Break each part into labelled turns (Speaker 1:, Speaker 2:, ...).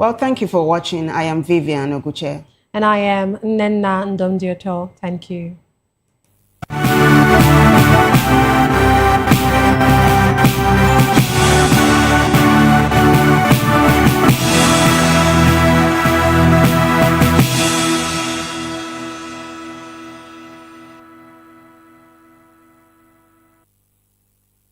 Speaker 1: Well, thank you for watching. I am Vivian Oguche.
Speaker 2: And I am Nenna Ndomdioto. Thank you.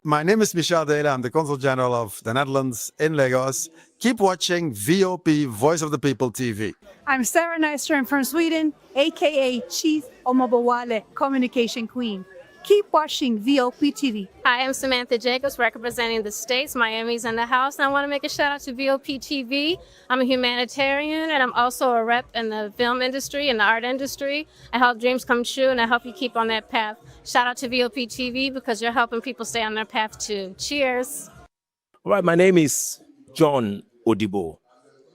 Speaker 3: My name is Michel Dela. I'm the Consul General of the Netherlands in Lagos. Keep watching VOP, Voice of the People TV.
Speaker 4: I'm Sarah Nystrom from Sweden, aka Chief Omobawale, Communication Queen. Keep watching VOP TV.
Speaker 5: Hi, I'm Samantha Jacobs, representing the States. Miami's in the house, and I want to make a shout out to VOP TV. I'm a humanitarian, and I'm also a rep in the film industry and the art industry. I help dreams come true, and I help you keep on that path. Shout out to VOP TV because you're helping people stay on their path too. Cheers.
Speaker 6: All right, my name is John Odibo.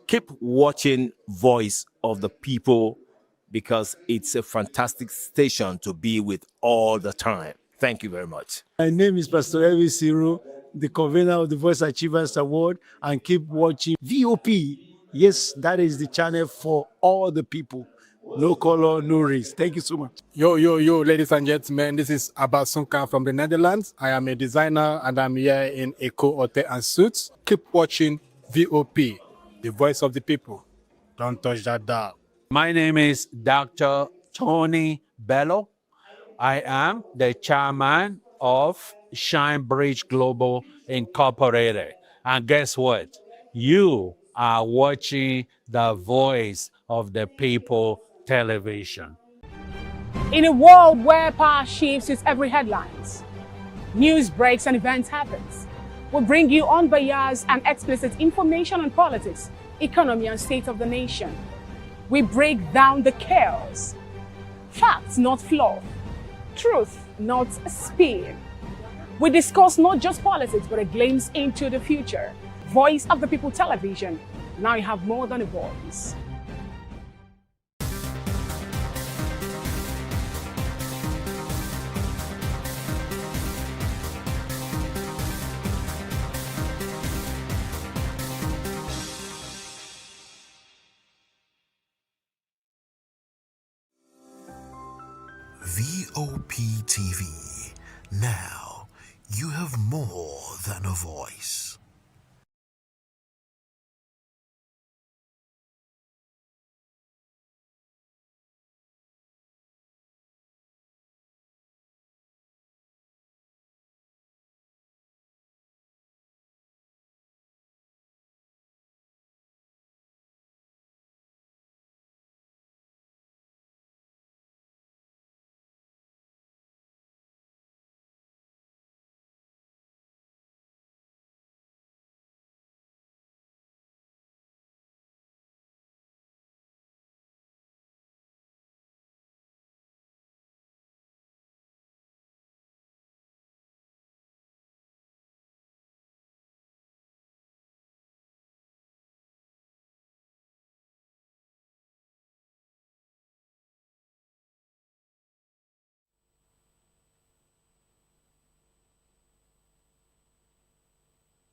Speaker 6: Keep watching Voice of the People because it's a fantastic station to be with all the time. Thank you very much.
Speaker 7: My name is Pastor Elvis Ciro, the convener of the Voice Achievers Award, and keep watching VOP. Yes, that is the channel for all the people. No color, no race. Thank you so much.
Speaker 8: Yo, ladies and gentlemen, this is Abbas Sunkan from the Netherlands. I am a designer and I'm here in Eco Hotel and Suits. Keep watching VOP, the voice of the people. Don't touch that dial.
Speaker 9: My name is Dr. Tony Bello. I am the chairman of Shine Bridge Global Incorporated. And guess what? You are watching the Voice of the People television.
Speaker 10: In a world where power shifts its every headlines, news breaks and events happens, we bring you unbiased and explicit information on politics, economy, and state of the nation. We break down the chaos. Facts, not fluff. Truth, not spin. We discuss not just politics, but a glimpse into the future. Voice of the People television. Now you have more than a voice.
Speaker 11: VOP TV. Now you have more than a voice.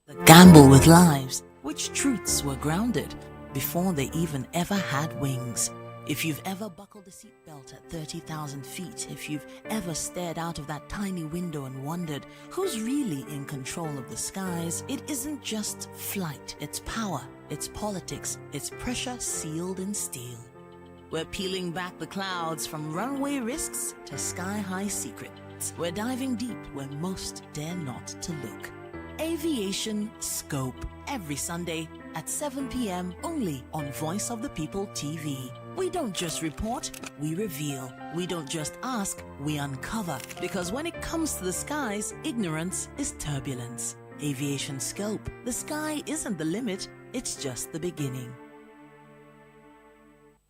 Speaker 12: The gamble with lives, which truths were grounded before they even ever had wings. If you've ever buckled a seatbelt at 30,000 feet, if you've ever stared out of that tiny window and wondered who's really in control of the skies, it isn't just flight, it's power, it's politics, it's pressure sealed in steel. We're peeling back the clouds from runway risks to sky-high secrets. We're diving deep where most dare not to look. Aviation Scope, every Sunday at 7 p.m. only on Voice of the People TV. We don't just report, we reveal. We don't just ask, we uncover. Because when it comes to the skies, ignorance is turbulence. Aviation Scope, the sky isn't the limit, it's just the beginning.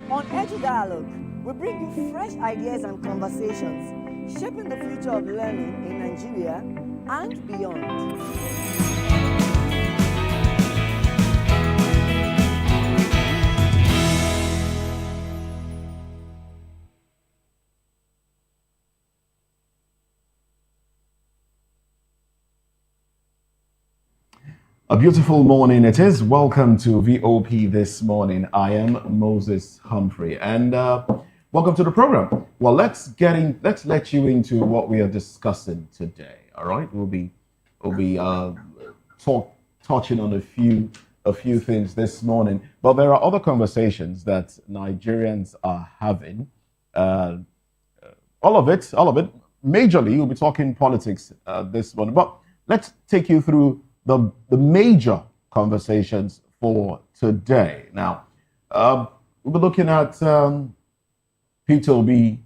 Speaker 13: On Edu Dialogue, we bring you fresh ideas and conversations, shaping the future of learning in Nigeria and beyond.
Speaker 14: A beautiful morning it is. Welcome to VOP this morning. I am Moses Humphrey, and welcome to the program. Well, let's let you into what we are discussing today. All right, we'll be touching on a few things this morning, but there are other conversations that Nigerians are having. All of it. Majorly, we'll be talking politics this morning, but let's take you through the major conversations for today. Now, we'll be looking at P2B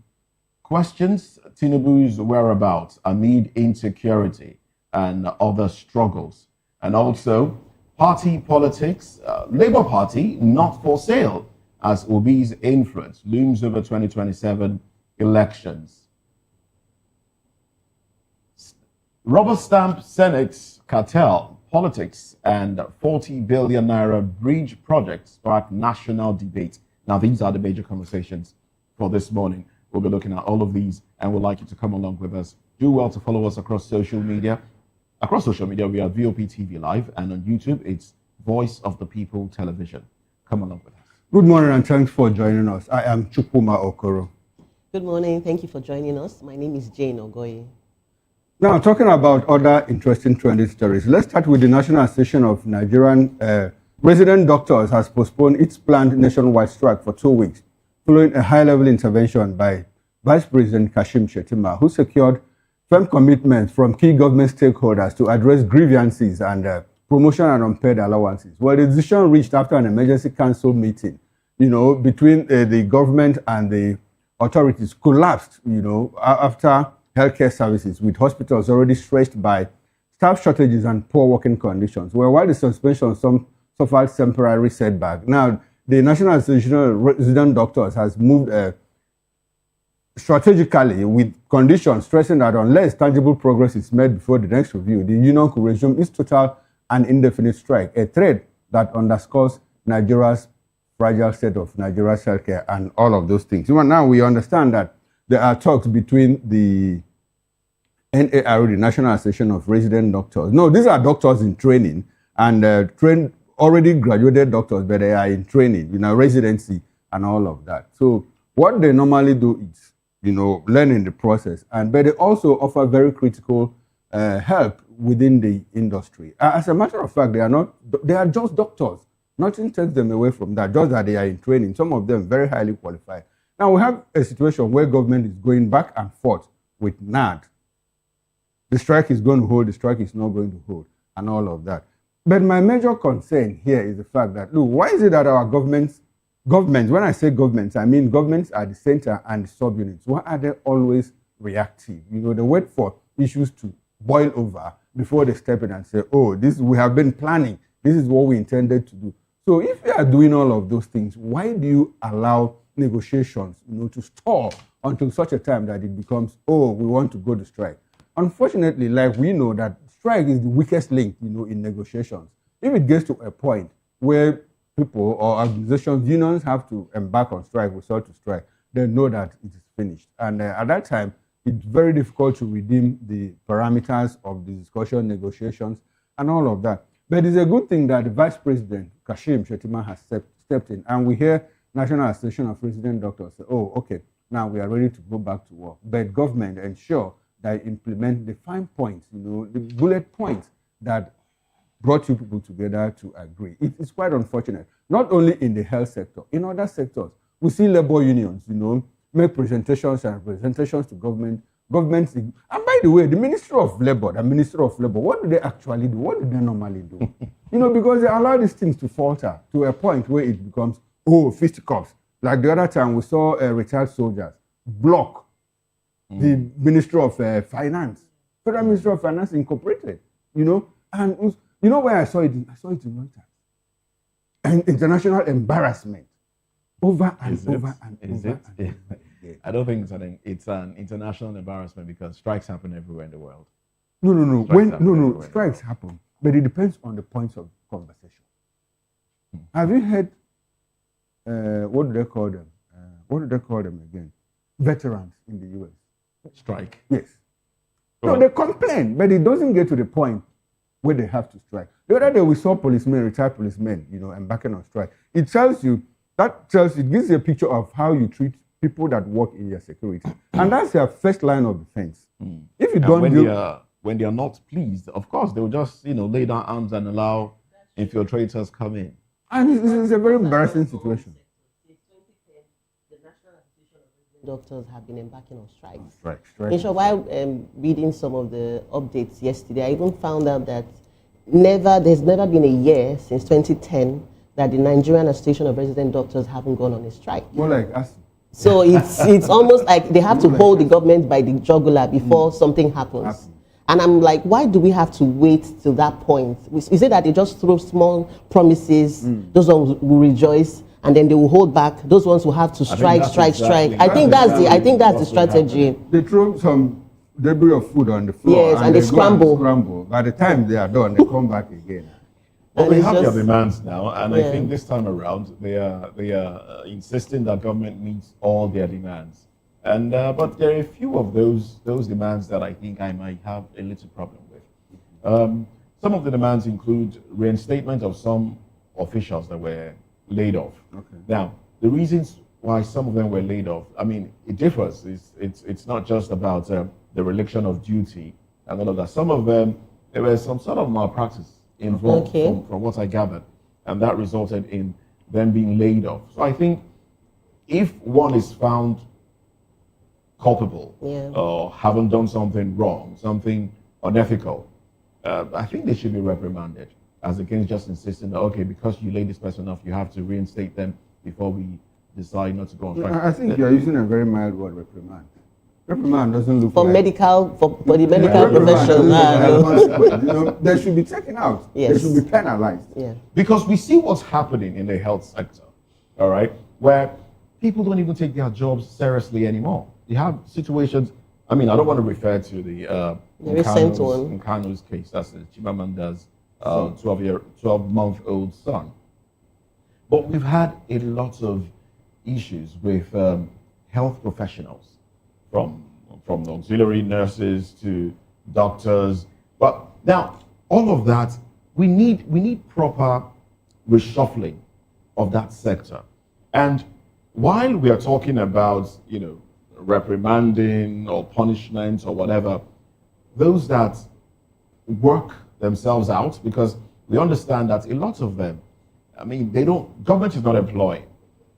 Speaker 14: questions, Tinubu'S whereabouts amid insecurity and other struggles, and also party politics, Labour Party not for sale as Obi's influence looms over 2027 elections. Rubber stamp Senate's cartel, politics, and 40 billion naira bridge project spark national debate. Now, these are the major conversations for this morning. We'll be looking at all of these, and we'd like you to come along with us. Do well to follow us across social media. Across social media, we are VOP TV Live, and on YouTube, it's Voice of the People Television. Come along with us.
Speaker 15: Good morning, and thanks for joining us. I am Chukwuma Okoro.
Speaker 16: Good morning. Thank you for joining us. My name is Jane Ogoye.
Speaker 15: Now, talking about other interesting trending stories, let's start with the National Association of Nigerian Resident Doctors has postponed its planned nationwide strike for 2 weeks, following a high-level intervention by Vice President Kashim Shettima, who secured firm commitments from key government stakeholders to address grievances and promotion and unpaid allowances. Well, the decision reached after an emergency council meeting, between the government and the authorities collapsed, after healthcare services, with hospitals already stretched by staff shortages and poor working conditions. Well, while the suspension suffered temporary setback, now the National Association of Resident Doctors has moved strategically with conditions stressing that unless tangible progress is made before the next review, the union could resume its total and indefinite strike, a threat that underscores Nigeria's fragile state of Nigeria's healthcare and all of those things. Now we understand that there are talks between the NARO, the National Association of Resident Doctors. No, these are doctors in training and already graduated doctors, but they are in training, residency and all of that. So what they normally do is, learn in the process, but they also offer very critical help within the industry. As a matter of fact, they are just doctors. Nothing takes them away from that, just that they are in training, some of them very highly qualified. Now, we have a situation where government is going back and forth with NAD. The strike is going to hold, the strike is not going to hold, and all of that. But my major concern here is the fact that, look, why is it that our governments, when I say governments, I mean governments at the center and the subunits, why are they always reactive? They wait for issues to boil over before they step in and say, oh, we have been planning, this is what we intended to do. So if you are doing all of those things, why do you allow negotiations, to stall until such a time that it becomes, oh, we want to go to strike? Unfortunately, we know that strike is the weakest link, in negotiations. If it gets to a point where people or organizations, unions have to embark on strike, resort to strike, they know that it is finished. And at that time, it's very difficult to redeem the parameters of the discussion, negotiations, and all of that. But it's a good thing that the Vice President, Kashim Shettima, has stepped in. And we hear National Association of Resident Doctors say, oh, okay, now we are ready to go back to work. But government ensure that implement the fine points, the bullet points that brought you people together to agree. It's quite unfortunate. Not only in the health sector, in other sectors, we see labor unions, make presentations and representations to governments. And by the way, the Ministry of Labor, what do they actually do? What do they normally do? Because they allow these things to falter to a point where it becomes, fisticuffs. Like the other time, we saw retired soldiers block the Ministry of Finance, Federal Ministry of Finance Incorporated, and where I saw it? I saw it in Reuters. An international embarrassment over and over and over.
Speaker 14: I don't think it's an international embarrassment because strikes happen everywhere in the world.
Speaker 15: No. Strikes happen, but it depends on the points of conversation. Have you heard? What do they call them? What do they call them again? Veterans in the U.S.
Speaker 14: Strike.
Speaker 15: Yes. No, they complain, but it doesn't get to the point where they have to strike. The other day we saw policemen, retired policemen, embarking on strike. It gives you a picture of how you treat people that work in your security. And that's their first line of defense. If you don't
Speaker 14: when they are not pleased, of course, they will just, lay down arms and allow infiltrators come in.
Speaker 15: And it's a very embarrassing situation.
Speaker 16: Doctors have been embarking on strikes.
Speaker 15: Strike.
Speaker 16: In short, while reading some of the updates yesterday, I even found out that there's never been a year since 2010 that the Nigerian Association of Resident Doctors haven't gone on a strike.
Speaker 15: More like us.
Speaker 16: So it's almost like they have to hold the government by the jugular before something happens. And I'm like, why do we have to wait till that point? Is it that they just throw small promises, those ones will rejoice, and then they will hold back those ones who have to strike. I think that's the strategy.
Speaker 15: They throw some debris of food on the floor.
Speaker 16: Yes, and they
Speaker 15: scramble. By the time they are done, they come back again.
Speaker 14: Well, they have their demands now, and I think this time around they are insisting that government meets all their demands. And but there are a few of those demands that I think I might have a little problem with. Some of the demands include reinstatement of some officials that were laid off.
Speaker 15: Okay.
Speaker 14: Now, the reasons why some of them were laid off, I mean, it differs. It's not just about the reliction of duty and all of that. Some of them, there was some sort of malpractice involved from what I gathered, and that resulted in them being laid off. So I think if one is found culpable or haven't done something wrong, something unethical, I think they should be reprimanded, as against just insisting that, okay, because you laid this person off, you have to reinstate them before we decide not to go on strike.
Speaker 15: I think you're using a very mild word, reprimand. Reprimand doesn't look
Speaker 16: for the medical profession.
Speaker 15: They should be taken out.
Speaker 16: Yes.
Speaker 15: They should be penalized.
Speaker 16: Yeah.
Speaker 14: Because we see what's happening in the health sector, all right, where people don't even take their jobs seriously anymore. You have situations, I mean, I don't want to refer to the
Speaker 16: recent one.
Speaker 14: Nkanu's case, that's Chimamanda's 12-month-old son. But we've had a lot of issues with health professionals, from auxiliary nurses to doctors. But now, all of that, we need proper reshuffling of that sector. And while we are talking about, reprimanding or punishment or whatever, those that work themselves out, because we understand that a lot of them, I mean, government is not employing.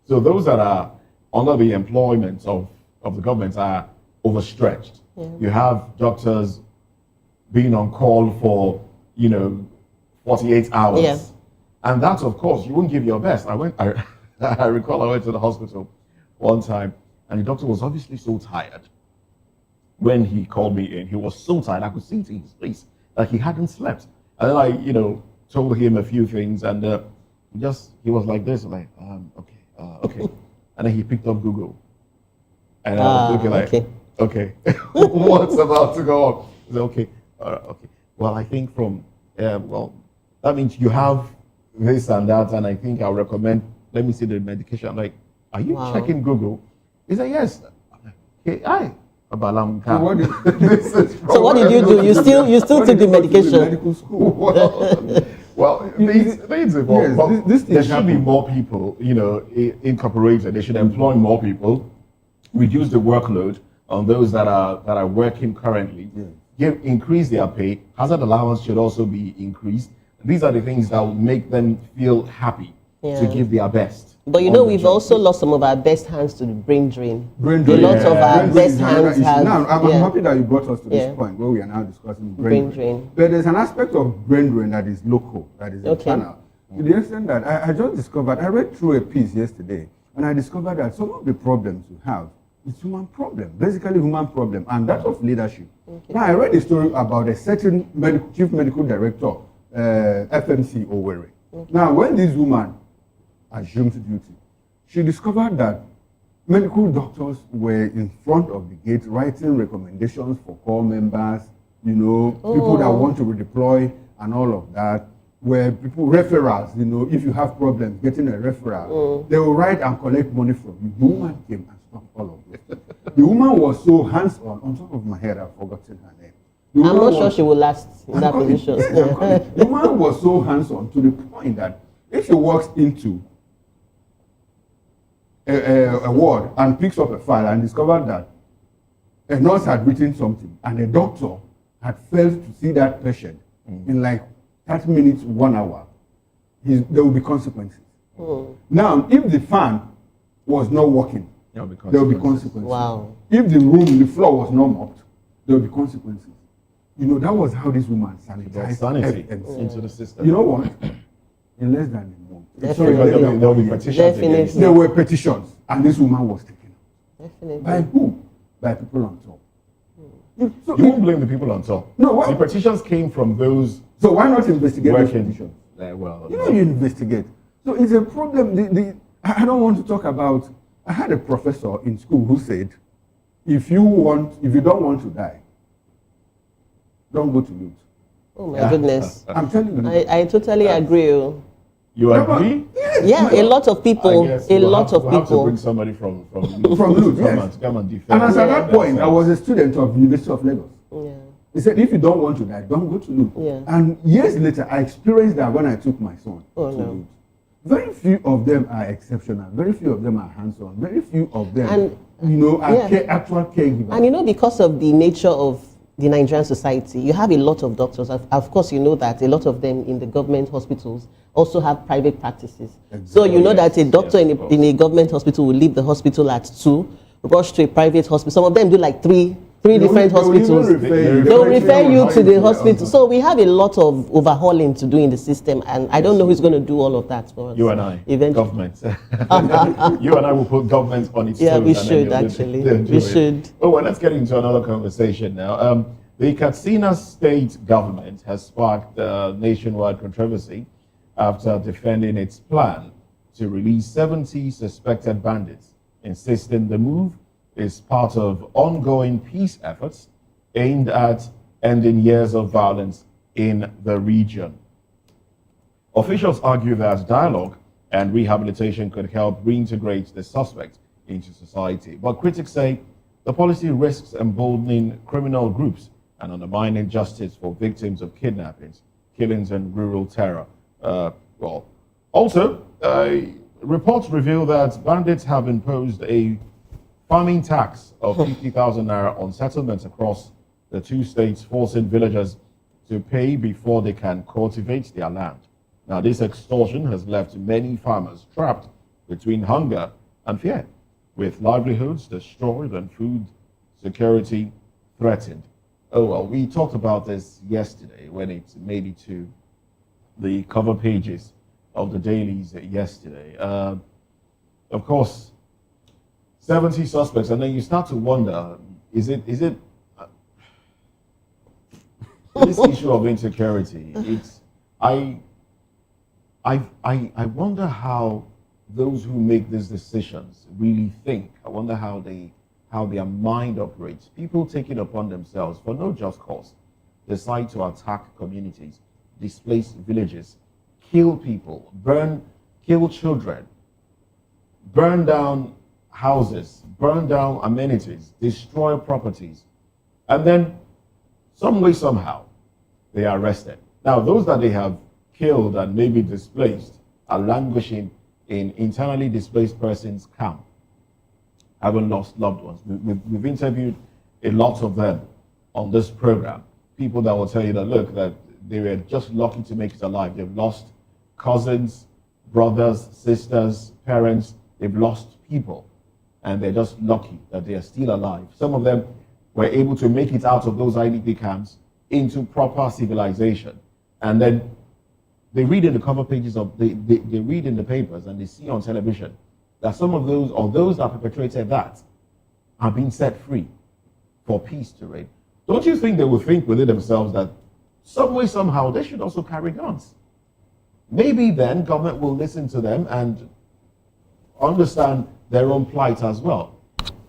Speaker 14: So those that are under the employment of the government are overstretched. Yeah. You have doctors being on call for, 48 hours.
Speaker 16: Yeah.
Speaker 14: And that, of course, you wouldn't give your best. I recall I went to the hospital one time, and the doctor was obviously so tired. When he called me in, he was so tired, I could see it in his face, like he hadn't slept. And then I, told him a few things, and he was like this, like, okay. And then he picked up Google. And I was looking like, okay, what's about to go on? He said, okay. Well, I think that means you have this and that, and I think I'll recommend, let me see the medication. I'm like, are you checking Google? He said, yes. Okay,
Speaker 16: So what did you do? You still took the medication?
Speaker 15: Medical school.
Speaker 14: Well, things evolve. There should be more people, incorporated. They should employ more people, reduce the workload on those that are working currently, increase their pay. Hazard allowance should also be increased. These are the things that will make them feel happy to give their best.
Speaker 16: But we've also lost some of our best hands to the brain drain.
Speaker 15: A
Speaker 16: lot of our best hands have.
Speaker 15: Now, I'm happy that you brought us to this point where we are now discussing brain drain. But there's an aspect of brain drain that is local, that is internal. To the extent that I just discovered, I read through a piece yesterday, and I discovered that some of the problems we have is human problem, basically human problem, and that of leadership. Now, I read a story about a certain chief medical director, FMC Owerri. Now, when this woman assumed duty, she discovered that medical doctors were in front of the gate writing recommendations for corps members, people that want to redeploy and all of that, where people, referrals, if you have problems getting a referral, they will write and collect money from you. The woman came and stopped all of this. The woman was so hands-on top of my head, I've forgotten her name.
Speaker 16: I'm not sure she will last in that position.
Speaker 15: The woman was so hands-on to the point that if she walks into a ward and picks up a file and discovered that a nurse had written something and a doctor had failed to see that patient in like 30 minutes, 1 hour, there will be consequences. Now, if the fan was not working, there will be consequences.
Speaker 16: Wow.
Speaker 15: If the floor was not mopped, there will be consequences. You know, that was how this woman sanitized
Speaker 14: sanity into the system.
Speaker 15: You know what? In less than a month.
Speaker 14: Definitely. There will be petitions against.
Speaker 15: There were petitions, and this woman was taken out.
Speaker 16: Definitely.
Speaker 15: By who? By people on top.
Speaker 14: You won't blame the people on top.
Speaker 15: No,
Speaker 14: the petitions came from those.
Speaker 15: So why not investigate those petitions?
Speaker 14: Well,
Speaker 15: You investigate. So it's a problem. I don't want to talk about. I had a professor in school who said, if you don't want to die, don't go to loot.
Speaker 16: Oh my goodness.
Speaker 15: I'm telling you.
Speaker 16: I totally agree.
Speaker 14: You agree?
Speaker 16: Yeah, a lot of people.
Speaker 14: We'll have to bring somebody from
Speaker 15: Loot, yes.
Speaker 14: to come and defend.
Speaker 15: And as at that point, I was a student of the University of Lagos.
Speaker 16: Yeah.
Speaker 15: He said, if you don't want to die, don't go to loot.
Speaker 16: Yeah.
Speaker 15: And years later, I experienced that when I took my son to loot. Very few of them are exceptional. Very few of them are hands-on. Very few of them, are actual caregivers.
Speaker 16: And because of the nature of the Nigerian society, you have a lot of doctors. Of course, you know that a lot of them in the government hospitals also have private practices. Exactly. So you know that a doctor in a government hospital will leave the hospital at 2, rush to a private hospital. Some of them do like three different hospitals. They'll refer you to the hospital. So we have a lot of overhauling to do in the system, and I don't know who's going to do all of that for us.
Speaker 14: You and I, government. You and I will put government on its toes.
Speaker 16: Yeah, we should actually. We should.
Speaker 14: Oh, well, let's get into another conversation now. The Katsina state government has sparked nationwide controversy after defending its plan to release 70 suspected bandits, insisting the move is part of ongoing peace efforts aimed at ending years of violence in the region. Officials argue that dialogue and rehabilitation could help reintegrate the suspect into society. But critics say the policy risks emboldening criminal groups and undermining justice for victims of kidnappings, killings, and rural terror. Reports reveal that bandits have imposed a farming tax of 50,000 naira on settlements across the two states, forcing villagers to pay before they can cultivate their land. Now, this extortion has left many farmers trapped between hunger and fear, with livelihoods destroyed and food security threatened. Oh, well, we talked about this yesterday when it made it to the cover pages of the dailies yesterday. Of course, 70 suspects, and then you start to wonder, is it this issue of insecurity? I wonder how those who make these decisions really think. I wonder how their mind operates. People take it upon themselves for no just cause, decide to attack communities, displace villages, kill people, kill children, burn down houses, burn down amenities, destroy properties, and then some way, somehow, they are arrested. Now, those that they have killed and maybe displaced are languishing in internally displaced persons camp, having lost loved ones. We've interviewed a lot of them on this program, people that will tell you that, look, that they were just lucky to make it alive. They've lost cousins, brothers, sisters, parents, they've lost people. And they're just lucky that they are still alive. Some of them were able to make it out of those IDP camps into proper civilization. And then they read in the cover pages they read in the papers and they see on television that some of those, or those that perpetrated that, are being set free for peace to reign. Don't you think they will think within themselves that some way, somehow, they should also carry guns? Maybe then government will listen to them and understand their own plight as well.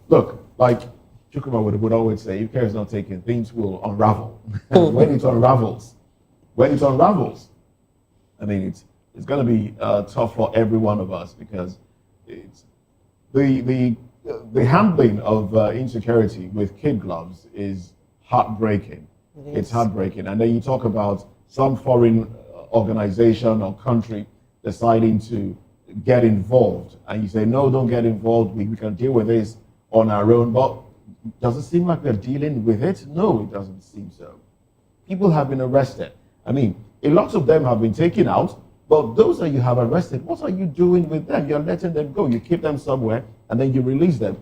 Speaker 14: Look, like Chukwuma would always say, if care is not taken, things will unravel. when it unravels, I mean, it's going to be tough for every one of us, because it's the handling of insecurity with kid gloves is heartbreaking. It's heartbreaking. And then you talk about some foreign organization or country deciding to get involved, and you say, no, don't get involved, we can deal with this on our own. But does it seem like they're dealing with it? No, it doesn't seem so. People have been arrested. I mean, a lot of them have been taken out, but those that you have arrested, what are you doing with them? You're letting them go. You keep them somewhere, and then you release them.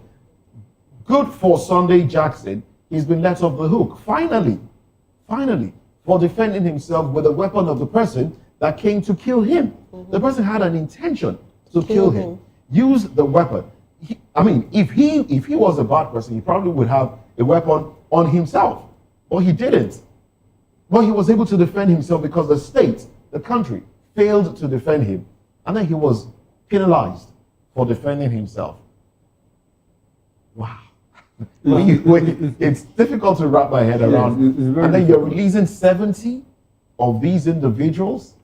Speaker 14: Good for Sunday Jackson. He's been let off the hook, finally, for defending himself with a weapon of the person that came to kill him. The person had an intention to kill him. Use the weapon. If he was a bad person, he probably would have a weapon on himself, but he didn't. But he was able to defend himself because the state, the country, failed to defend him, and then he was penalized for defending himself. Wow. It's difficult to wrap my head around. And then you're releasing 70 of these individuals.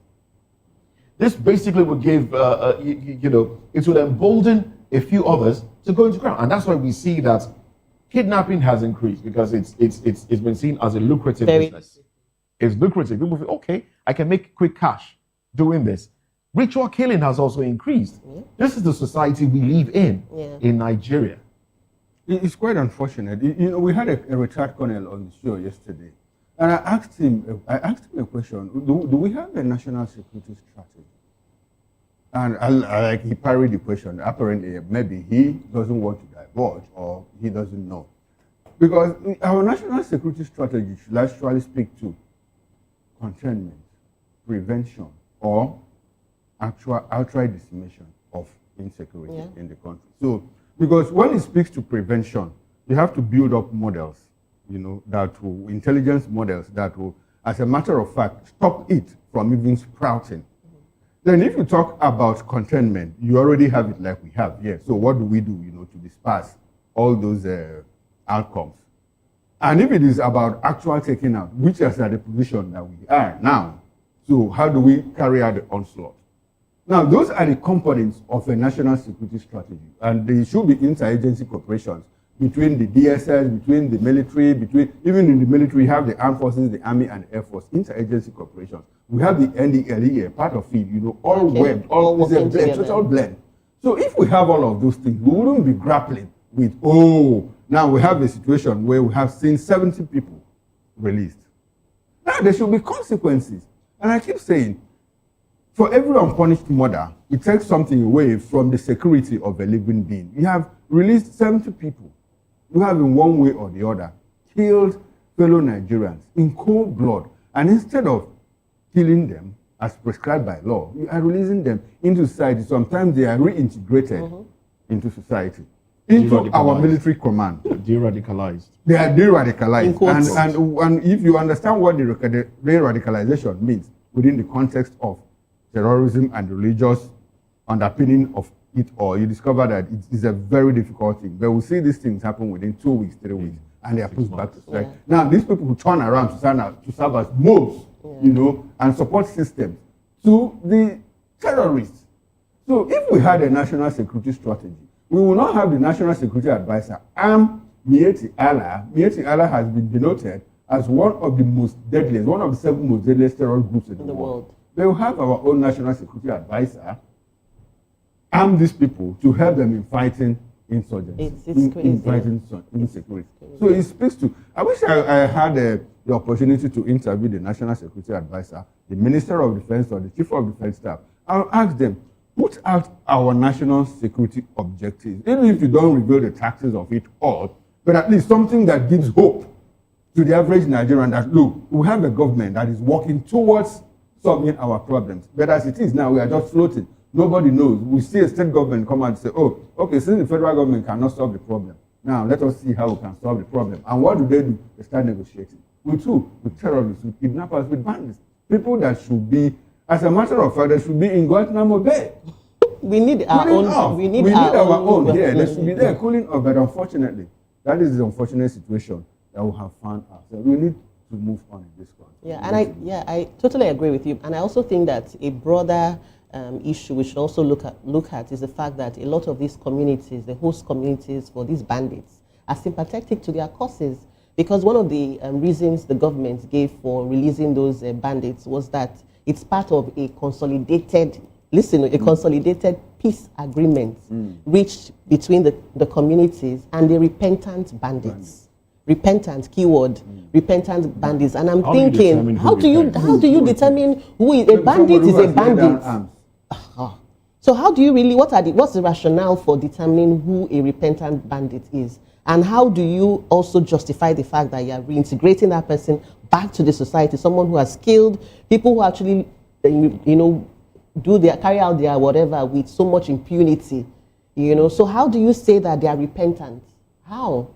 Speaker 14: This basically would give, it would embolden a few others to go into ground. And that's why we see that kidnapping has increased, because it's been seen as a lucrative business. It's lucrative. People feel, okay, I can make quick cash doing this. Ritual killing has also increased. This is the society we live in Nigeria.
Speaker 15: It's quite unfortunate. We had a retired colonel on the show yesterday, and I asked him a question. Do we have a national security strategy? And he parried the question. Apparently, maybe he doesn't want to divulge, or he doesn't know. Because our national security strategy should actually speak to containment, prevention, or outright decimation of insecurity in the country. So, because when it speaks to prevention, you have to build up models, intelligence models that will, as a matter of fact, stop it from even sprouting. Then if you talk about containment, you already have it like we have here. So what do we do, to disperse all those outcomes? And if it is about actual taking out, which is at the position that we are now, so how do we carry out the onslaught? Now, those are the components of a national security strategy, and they should be interagency cooperations between the DSS, between the military, even in the military, we have the armed forces, the army, and the air force, interagency cooperations. We have the NDLEA, part of it, all webbed, all is a blend, total blend. So if we have all of those things, we wouldn't be grappling with, now we have a situation where we have seen 70 people released. Now there should be consequences. And I keep saying, for every unpunished murder, it takes something away from the security of a living being. You have released 70 people who have, in one way or the other, killed fellow Nigerians in cold blood. And instead of killing them as prescribed by law, you are releasing them into society. Sometimes they are reintegrated into society, into our military command.
Speaker 14: De-radicalized.
Speaker 15: They are de-radicalized. And if you understand what the de-radicalization means within the context of terrorism and religious underpinning of it all, you discover that it is a very difficult thing. But we see these things happen within 2 weeks, 3 weeks, and they are pushed back to strike. Now, these people who turn around to serve as mobs, and support systems to the terrorists. So if we had a national security strategy, we will not have the national security advisor, Mieti Allah. Mieti Allah has been denoted as one of the most deadliest, one of the 7 most deadliest terror groups in the world. We will have our own national security advisor arm these people to help them in fighting insurgency, in fighting insecurity. So it speaks to, I wish I had the opportunity to interview the national security advisor, the Minister of Defense, or the Chief of Defense Staff. I'll ask them, put out our national security objectives, even if you don't reveal the taxes of it all, but at least something that gives hope to the average Nigerian that, look, we have a government that is working towards solving our problems. But as it is now, we are just floating. Nobody knows. We see a state government come and say, okay, since the federal government cannot solve the problem, now let us see how we can solve the problem. And what do? They start negotiating. With terrorists, with kidnappers, with bandits. People that should be, as a matter of fact, they should be in Guantanamo Bay.
Speaker 16: We need our own.
Speaker 15: We need our own. Yeah, they should be there cooling off. But unfortunately, that is the unfortunate situation that we have found ourselves. We need to move on in this country.
Speaker 16: Yeah, and I totally agree with you. And I also think that a broader issue we should also look at is the fact that a lot of these communities, the host communities for these bandits, are sympathetic to their causes. Because one of the reasons the government gave for releasing those bandits was that it's part of a consolidated, a consolidated peace agreement reached between the communities and the repentant bandits. Repentant, keyword, repentant bandits. And I'm thinking, how do you determine who is a bandit is a bandit? So how do you really, what's the rationale for determining who a repentant bandit is? And how do you also justify the fact that you are reintegrating that person back to the society, someone who has killed, people who actually, carry out their whatever with so much impunity, So how do you say that they are repentant? How?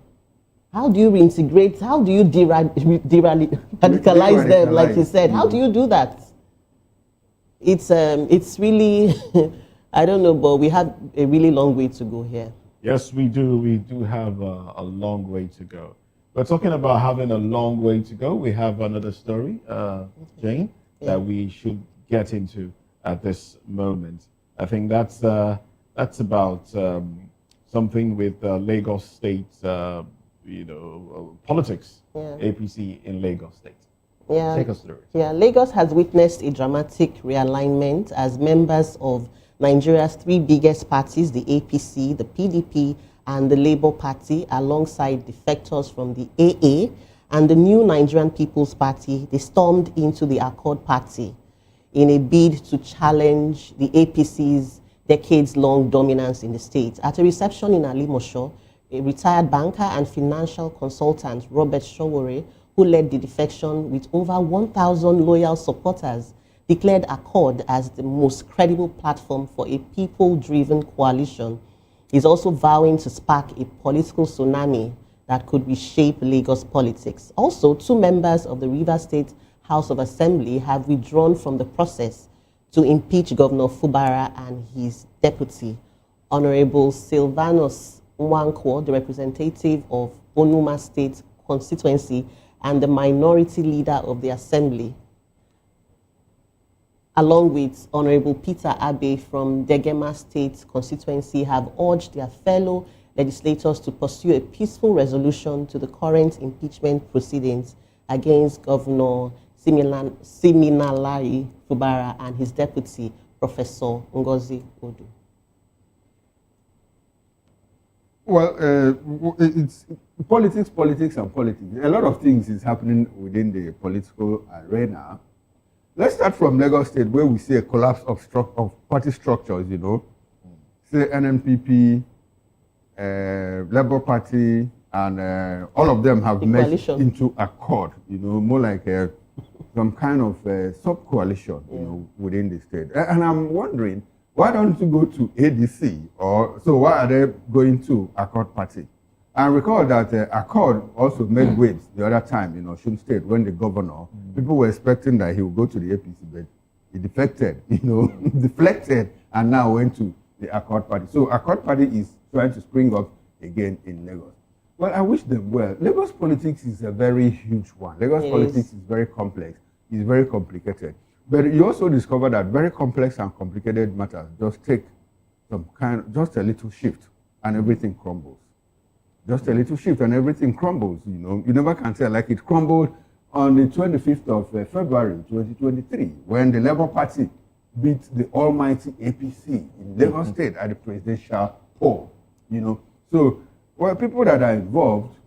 Speaker 16: How do you reintegrate? How do you radicalize them, like you said? How do you do that? It's really, I don't know, but we have a really long way to go here.
Speaker 14: Yes, we do. We do have a long way to go. But talking about having a long way to go, we have another story, Jane, that we should get into at this moment. I think that's about something with Lagos State, politics, APC in Lagos State.
Speaker 16: Yeah.
Speaker 14: Take us through it.
Speaker 16: Yeah, Lagos has witnessed a dramatic realignment as members of Nigeria's three biggest parties, the APC, the PDP, and the Labour Party, alongside defectors from the AA and the new Nigerian People's Party, they stormed into the Accord Party in a bid to challenge the APC's decades-long dominance in the state. At a reception in Alimosho, a retired banker and financial consultant, Robert Showore, who led the defection with over 1,000 loyal supporters, declared Accord as the most credible platform for a people-driven coalition. He's also vowing to spark a political tsunami that could reshape Lagos politics. Also, two members of the Rivers State House of Assembly have withdrawn from the process to impeach Governor Fubara and his deputy, Honorable Silvanus Nwankwo, the representative of Onuma State constituency and the minority leader of the assembly, along with Honorable Peter Abe from Degema State constituency, have urged their fellow legislators to pursue a peaceful resolution to the current impeachment proceedings against Governor Siminalayi Fubara and his deputy, Professor Ngozi Odu.
Speaker 15: Well, it's politics, and politics. A lot of things is happening within the political arena. Let's start from Lagos State, where we see a collapse of party structures, Say NNPP, Labour Party, and all of them have merged into Accord, more like some kind of sub-coalition, within the state. And I'm wondering, why don't you go to ADC? So why are they going to Accord Party? And recall that Accord also made waves the other time in Osun State when the governor, people were expecting that he would go to the APC, but he defected, deflected, and now went to the Accord Party. So Accord Party is trying to spring up again in Lagos. Well, I wish them well. Lagos politics is a very huge one. Lagos politics is very complex. It's very complicated. But you also discover that very complex and complicated matters just take just a little shift and everything crumbles. Just a little shift and everything crumbles, You never can tell. Like it crumbled on the 25th of February 2023 when the Labour Party beat the almighty APC in Lagos State at the presidential poll, So, people that are involved,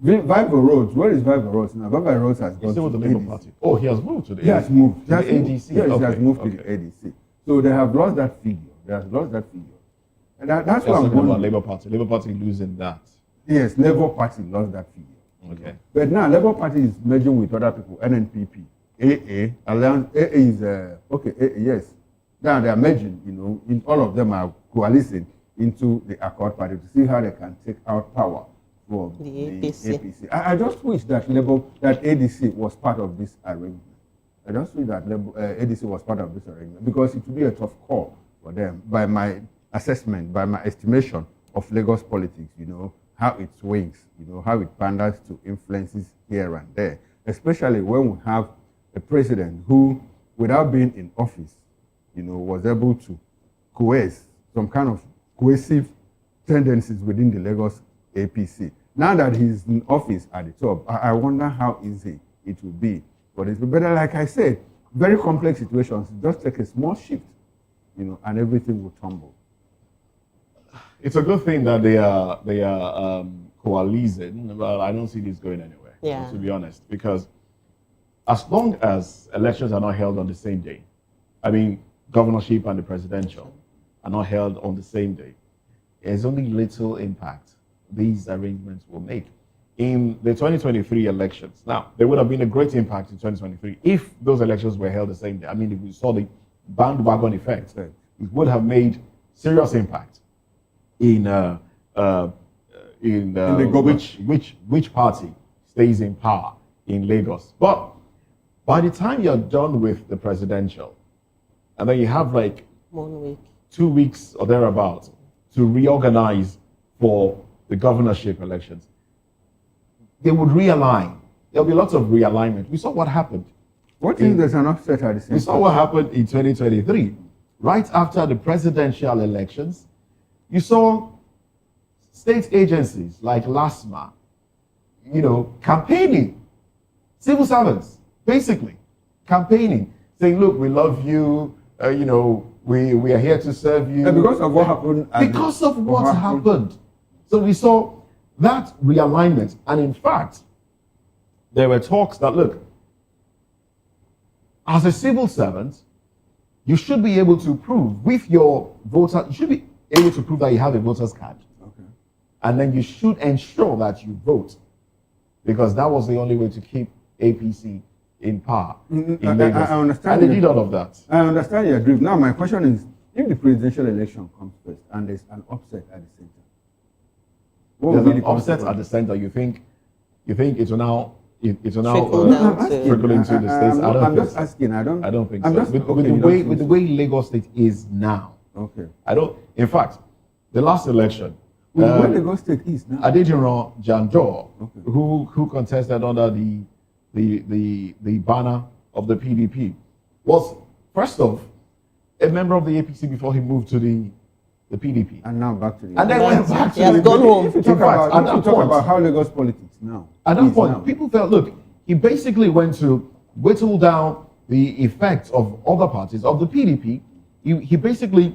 Speaker 15: Viva Rhodes, where is Viva Rhodes now? Viva Rhodes has gone to the
Speaker 14: Labour Party. Oh, he has moved to the ADC.
Speaker 15: He has moved.
Speaker 14: To the ADC.
Speaker 15: Yes, he has moved to the ADC. So they have lost that figure. And that's what I'm
Speaker 14: talking about Labour Party. Labour Party losing that.
Speaker 15: Yes, Labour Party lost that figure.
Speaker 14: Okay.
Speaker 15: But now Labour Party is merging with other people, NNPP, AA, Alliance, AA is, AA, yes. Now they are merging, all of them are coalescing into the Accord Party to see how they can take out power from the APC. I just wish that ADC was part of this arrangement. I just wish that ADC was part of this arrangement because it would be a tough call for them. By my assessment, by my estimation of Lagos politics, how it swings, how it panders to influences here and there, especially when we have a president who, without being in office, was able to coerce some kind of cohesive tendencies within the Lagos APC. Now that he's in office at the top, I wonder how easy it will be for this. But like I said, very complex situations, just take a small shift, and everything will tumble.
Speaker 14: It's a good thing that they are coalescing, but I don't see this going anywhere, to be honest, because as long as elections are not held on the same day, I mean, governorship and the presidential are not held on the same day, there's only little impact these arrangements will make. In the 2023 elections, now, there would have been a great impact in 2023 if those elections were held the same day. I mean, if we saw the bandwagon effect, it would have made serious impact in which party stays in power in Lagos. But by the time you're done with the presidential, and then you have like
Speaker 16: 1 week,
Speaker 14: 2 weeks or thereabouts to reorganize for the governorship elections, they would realign. There'll be lots of realignment. We saw what happened.
Speaker 15: What if there's an offset at the same
Speaker 14: We saw what happened in 2023. Right after the presidential elections, you saw state agencies like LASMA, campaigning, civil servants, basically, campaigning, saying, look, we love you, we are here to serve you.
Speaker 15: And because of what happened.
Speaker 14: Because of what happened. So we saw that realignment. And in fact, there were talks that, look, as a civil servant, you should be able to prove with your voter, you should be able to prove that you have a voter's card.
Speaker 15: Okay.
Speaker 14: And then you should ensure that you vote, because that was the only way to keep APC in power in Lagos.
Speaker 15: I understand.
Speaker 14: And they did all of that.
Speaker 15: I understand your drift. Now, my question is, if the presidential election comes first and there's an upset at the center,
Speaker 14: there's an offset at the center. You think it will now trickle into the states?
Speaker 15: I'm just asking. I don't think
Speaker 14: so. With the way Lagos State is now.
Speaker 15: Okay.
Speaker 14: In fact, the last election.
Speaker 15: With the way Lagos State is now.
Speaker 14: Adejiran Jandor, who contested under the banner of the PDP, was first off a member of the APC before he moved to the PDP.
Speaker 15: And now back to the
Speaker 14: And then went back to the
Speaker 16: gone home.
Speaker 15: If you talk about how Lagos politics now.
Speaker 14: At that point, people felt, look, he basically went to whittle down the effects of other parties, of the PDP. He basically,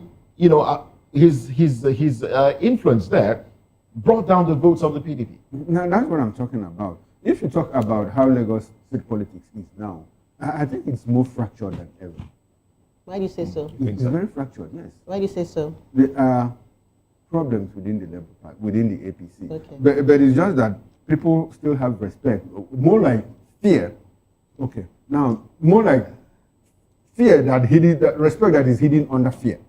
Speaker 14: his influence there brought down the votes of the PDP.
Speaker 15: Now, that's what I'm talking about. If you talk about how Lagos state politics is now, I think it's more fractured than ever.
Speaker 16: Why do you say so?
Speaker 15: It's very fractured, yes.
Speaker 16: Why do you say so?
Speaker 15: There are problems within the Labour Party, within the APC.
Speaker 16: Okay.
Speaker 15: But it's just that people still have respect, more like fear. Okay. Now, more like fear that respect that is hidden under fear,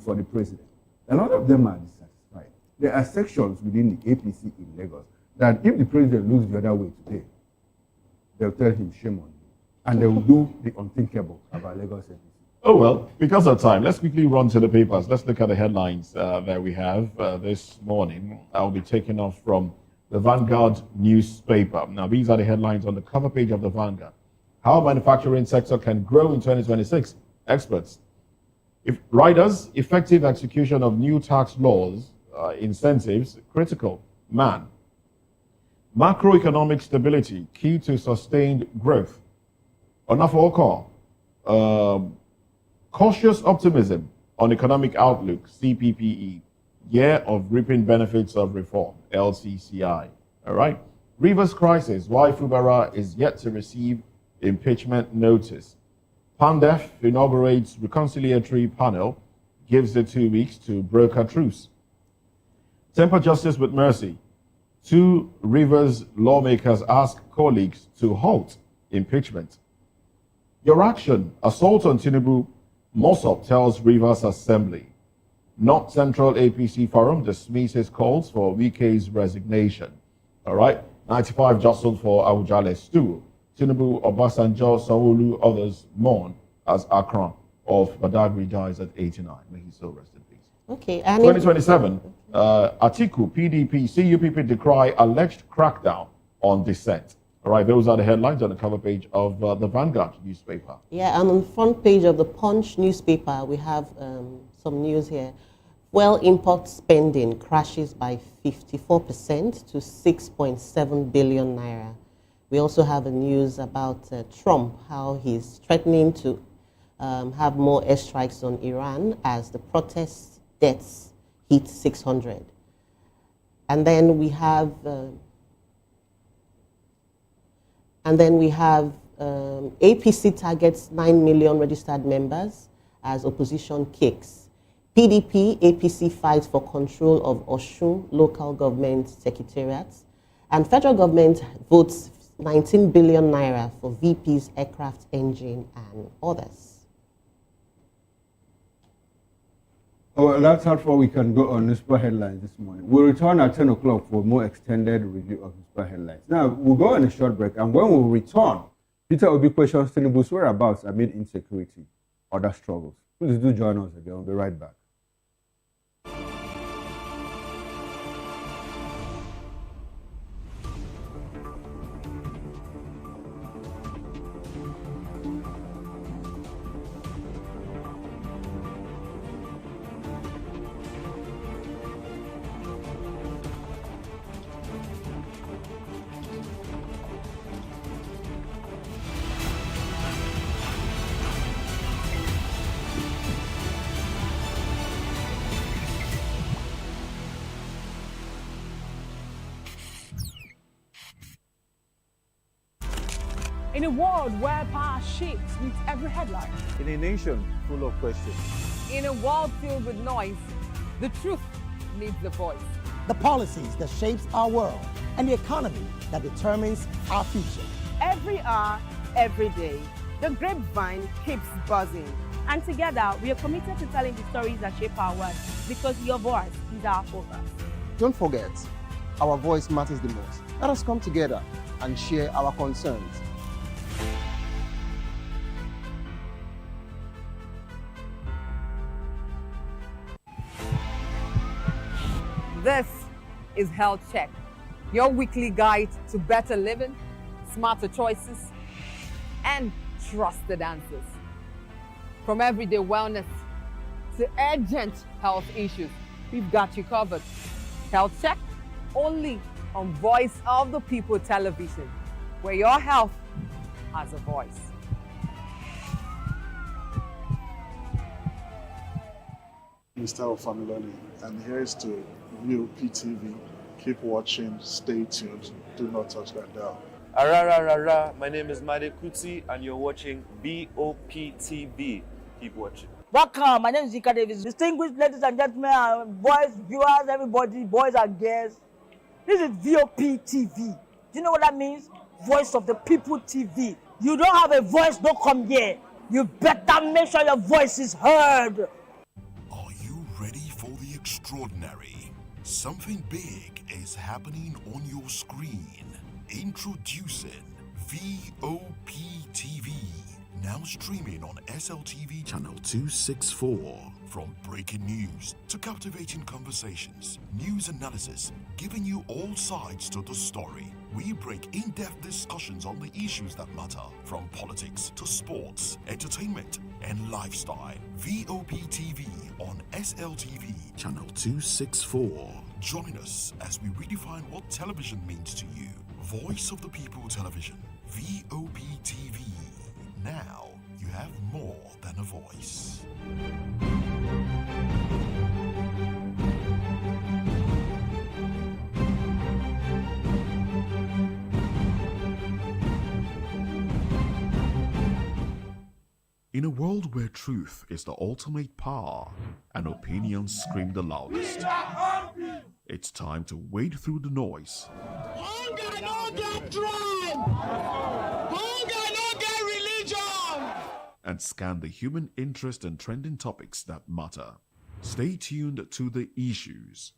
Speaker 15: for the president. A lot of them are dissatisfied. There are sections within the APC in Lagos that if the president looks the other way today, they'll tell him shame on you. And they will do the unthinkable about Lagos APC.
Speaker 14: Oh, well, because of time, let's quickly run to the papers. Let's look at the headlines that we have this morning. I'll be taking off from the Vanguard newspaper. Now, these are the headlines on the cover page of the Vanguard. How manufacturing sector can grow in 2026. Experts. If riders, effective execution of new tax laws, incentives, critical. Man. Macroeconomic stability, key to sustained growth. Onafoko. Cautious optimism on economic outlook, CPPE. Year of reaping benefits of reform, LCCI. All right. Rivers crisis, why Fubara is yet to receive impeachment notice. PANDEF inaugurates reconciliatory panel, gives it 2 weeks to broker truce. Temper justice with mercy. 2 Rivers lawmakers ask colleagues to halt impeachment. Your action, assault on Tinubu, Mossop tells Rivers Assembly. North Central APC Forum dismisses calls for Wike's resignation. All right. 95 jostled for Awujale's stool. Tinubu, Obasanjo, Sanwo-Olu, others mourn as Akron of Badagry dies at 89. May he so rest in peace.
Speaker 16: Okay.
Speaker 14: 2027, Atiku, PDP, CUPP decry alleged crackdown on dissent. All right, those are the headlines on the cover page of the Vanguard newspaper.
Speaker 16: Yeah, and on the front page of the Punch newspaper, we have some news here. Fuel import spending crashes by 54% to 6.7 billion naira. We also have a news about Trump, how he's threatening to have more airstrikes on Iran as the protest deaths hit 600. And then we have APC targets 9 million registered members as opposition kicks. PDP, APC fights for control of Osun local government secretariats. And federal government votes 19 billion naira for VP's aircraft engine and others.
Speaker 15: Well, that's how far we can go on newspaper headlines this morning. We'll return at 10 o'clock for a more extended review of newspaper headlines. Now, we'll go on a short break, and when we return, Peter will be questions Tinubu'S whereabouts amid insecurity, other struggles. Please do join us again. We'll be right back.
Speaker 10: In a world where power shifts with every headline.
Speaker 17: In a nation full of questions.
Speaker 18: In a world filled with noise, the truth needs a voice.
Speaker 19: The policies that shapes our world and the economy that determines our future.
Speaker 20: Every hour, every day, the grapevine keeps buzzing. And together, we are committed to telling the stories that shape our world because your voice is our focus.
Speaker 21: Don't forget, our voice matters the most. Let us come together and share our concerns.
Speaker 18: This is Health Check, your weekly guide to better living, smarter choices, and trusted answers. From everyday wellness to urgent health issues, we've got you covered. Health Check, only on Voice of the People television, where your health has a voice.
Speaker 22: Mr. Ofamiloni, and here's to VOP TV. Keep watching, stay tuned, do not touch that dial.
Speaker 23: Arara, my name is Made Kuti and you're watching VOP TV. Keep watching.
Speaker 24: Welcome, my name is Zika Davis. Distinguished ladies and gentlemen, boys, viewers, everybody, boys and girls. This is VOP TV. Do you know what that means? Voice of the People TV. You don't have a voice, don't come here. You better make sure your voice is heard.
Speaker 11: Are you ready for the extraordinary? Something big is happening on your screen. Introducing VOP TV. Now streaming on SLTV channel 264. From breaking news to captivating conversations, news analysis, giving you all sides to the story. We break in-depth discussions on the issues that matter, from politics to sports, entertainment, and lifestyle. VOP TV on SLTV channel 264. Join us as we redefine what television means to you. Voice of the People Television, VOP TV. Now you have more than a voice. In a world where truth is the ultimate power and opinions scream the loudest, it's time to wade through the noise.
Speaker 25: Hunger no get tribe! Hunger no get religion!
Speaker 11: And scan the human interest and trending topics that matter. Stay tuned to The Issues,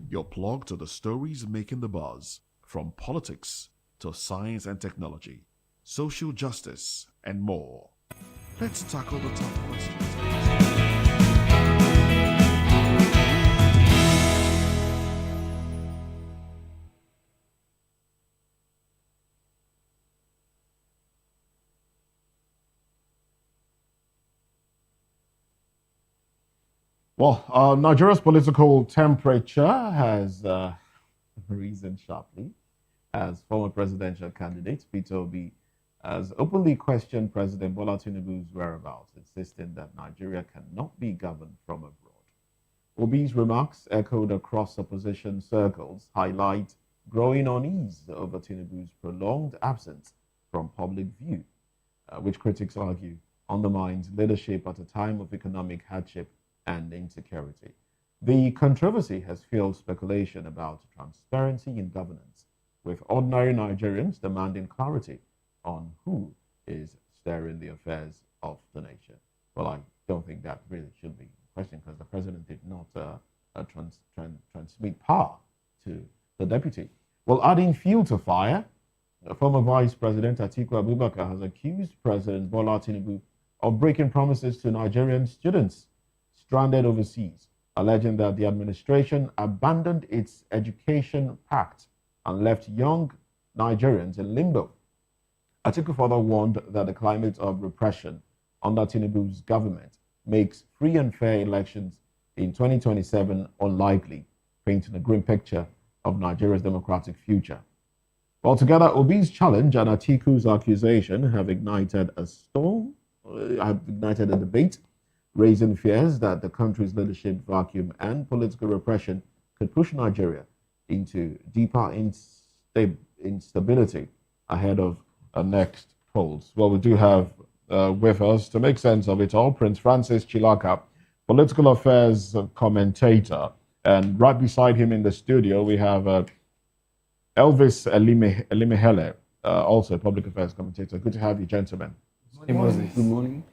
Speaker 11: your plug to the stories making the buzz, from politics to science and technology, social justice, and more. Let's tackle the tough questions.
Speaker 14: Well, Nigeria's political temperature has risen sharply as former presidential candidate Peter Obi has openly questioned President Bola Tinubu's whereabouts, insisting that Nigeria cannot be governed from abroad. Obi's remarks, echoed across opposition circles, highlight growing unease over Tinubu's prolonged absence from public view, which critics argue undermines leadership at a time of economic hardship and insecurity. The controversy has fueled speculation about transparency in governance, with ordinary Nigerians demanding clarity on who is steering the affairs of the nation. Well, I don't think that really should be in question because the president did not transmit power to the deputy. Well, adding fuel to fire, former Vice President Atiku Abubakar has accused President Bola Tinubu of breaking promises to Nigerian students stranded overseas, alleging that the administration abandoned its education pact and left young Nigerians in limbo. Atiku further warned that the climate of repression under Tinubu's government makes free and fair elections in 2027 unlikely, painting a grim picture of Nigeria's democratic future. Altogether, Obi's challenge and Atiku's accusation have ignited a storm, have ignited a debate, raising fears that the country's leadership vacuum and political repression could push Nigeria into deeper instability ahead of next polls. Well, we do have with us, to make sense of it all, Prince Francis Chilaka, political affairs commentator. And right beside him in the studio, we have Elvis Elimehele, also a public affairs commentator. Good to have you, gentlemen.
Speaker 15: Good morning. Good morning.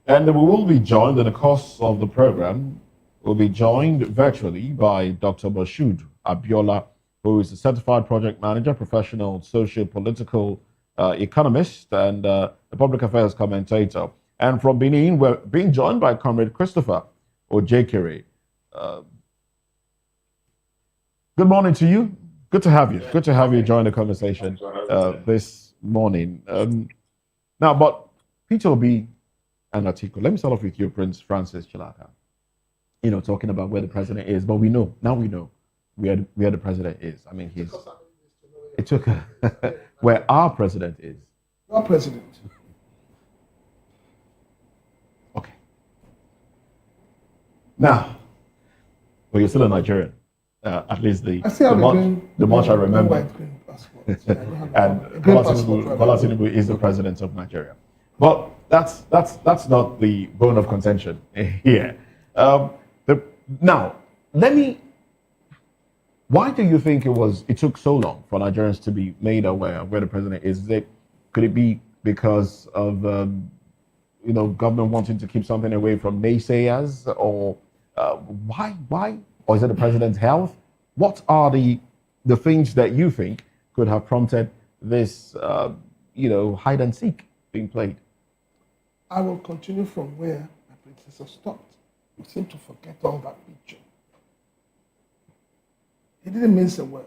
Speaker 14: And we will be joined in the course of the program. We'll be joined virtually by Dr. Moshood Abiola, who is a certified project manager, professional socio-political economist, and a public affairs commentator. And from Benin, we're being joined by Comrade Christopher Ojekere. Good morning to you. Good to have you. Good to have you join the conversation this morning. Now, but Peter Obi and Atiku, let me start off with you, Prince Francis Chilaka. You know, talking about where the president is, but we know where the president is. I mean, it took where our president is.
Speaker 1: Our president.
Speaker 14: Okay. Now, well, you're still a Nigerian. At least the much I remember. And Bola Tinubu is the president of Nigeria. But that's not the bone of contention here. Now, why do you think it took so long for Nigerians to be made aware of where the president is? Could it be because of government wanting to keep something away from naysayers, or why? Or is it the president's health? What are the things that you think could have prompted this hide and seek being played?
Speaker 1: I will continue from where my predecessor stopped. You seem to forget all that picture. He didn't mince a word.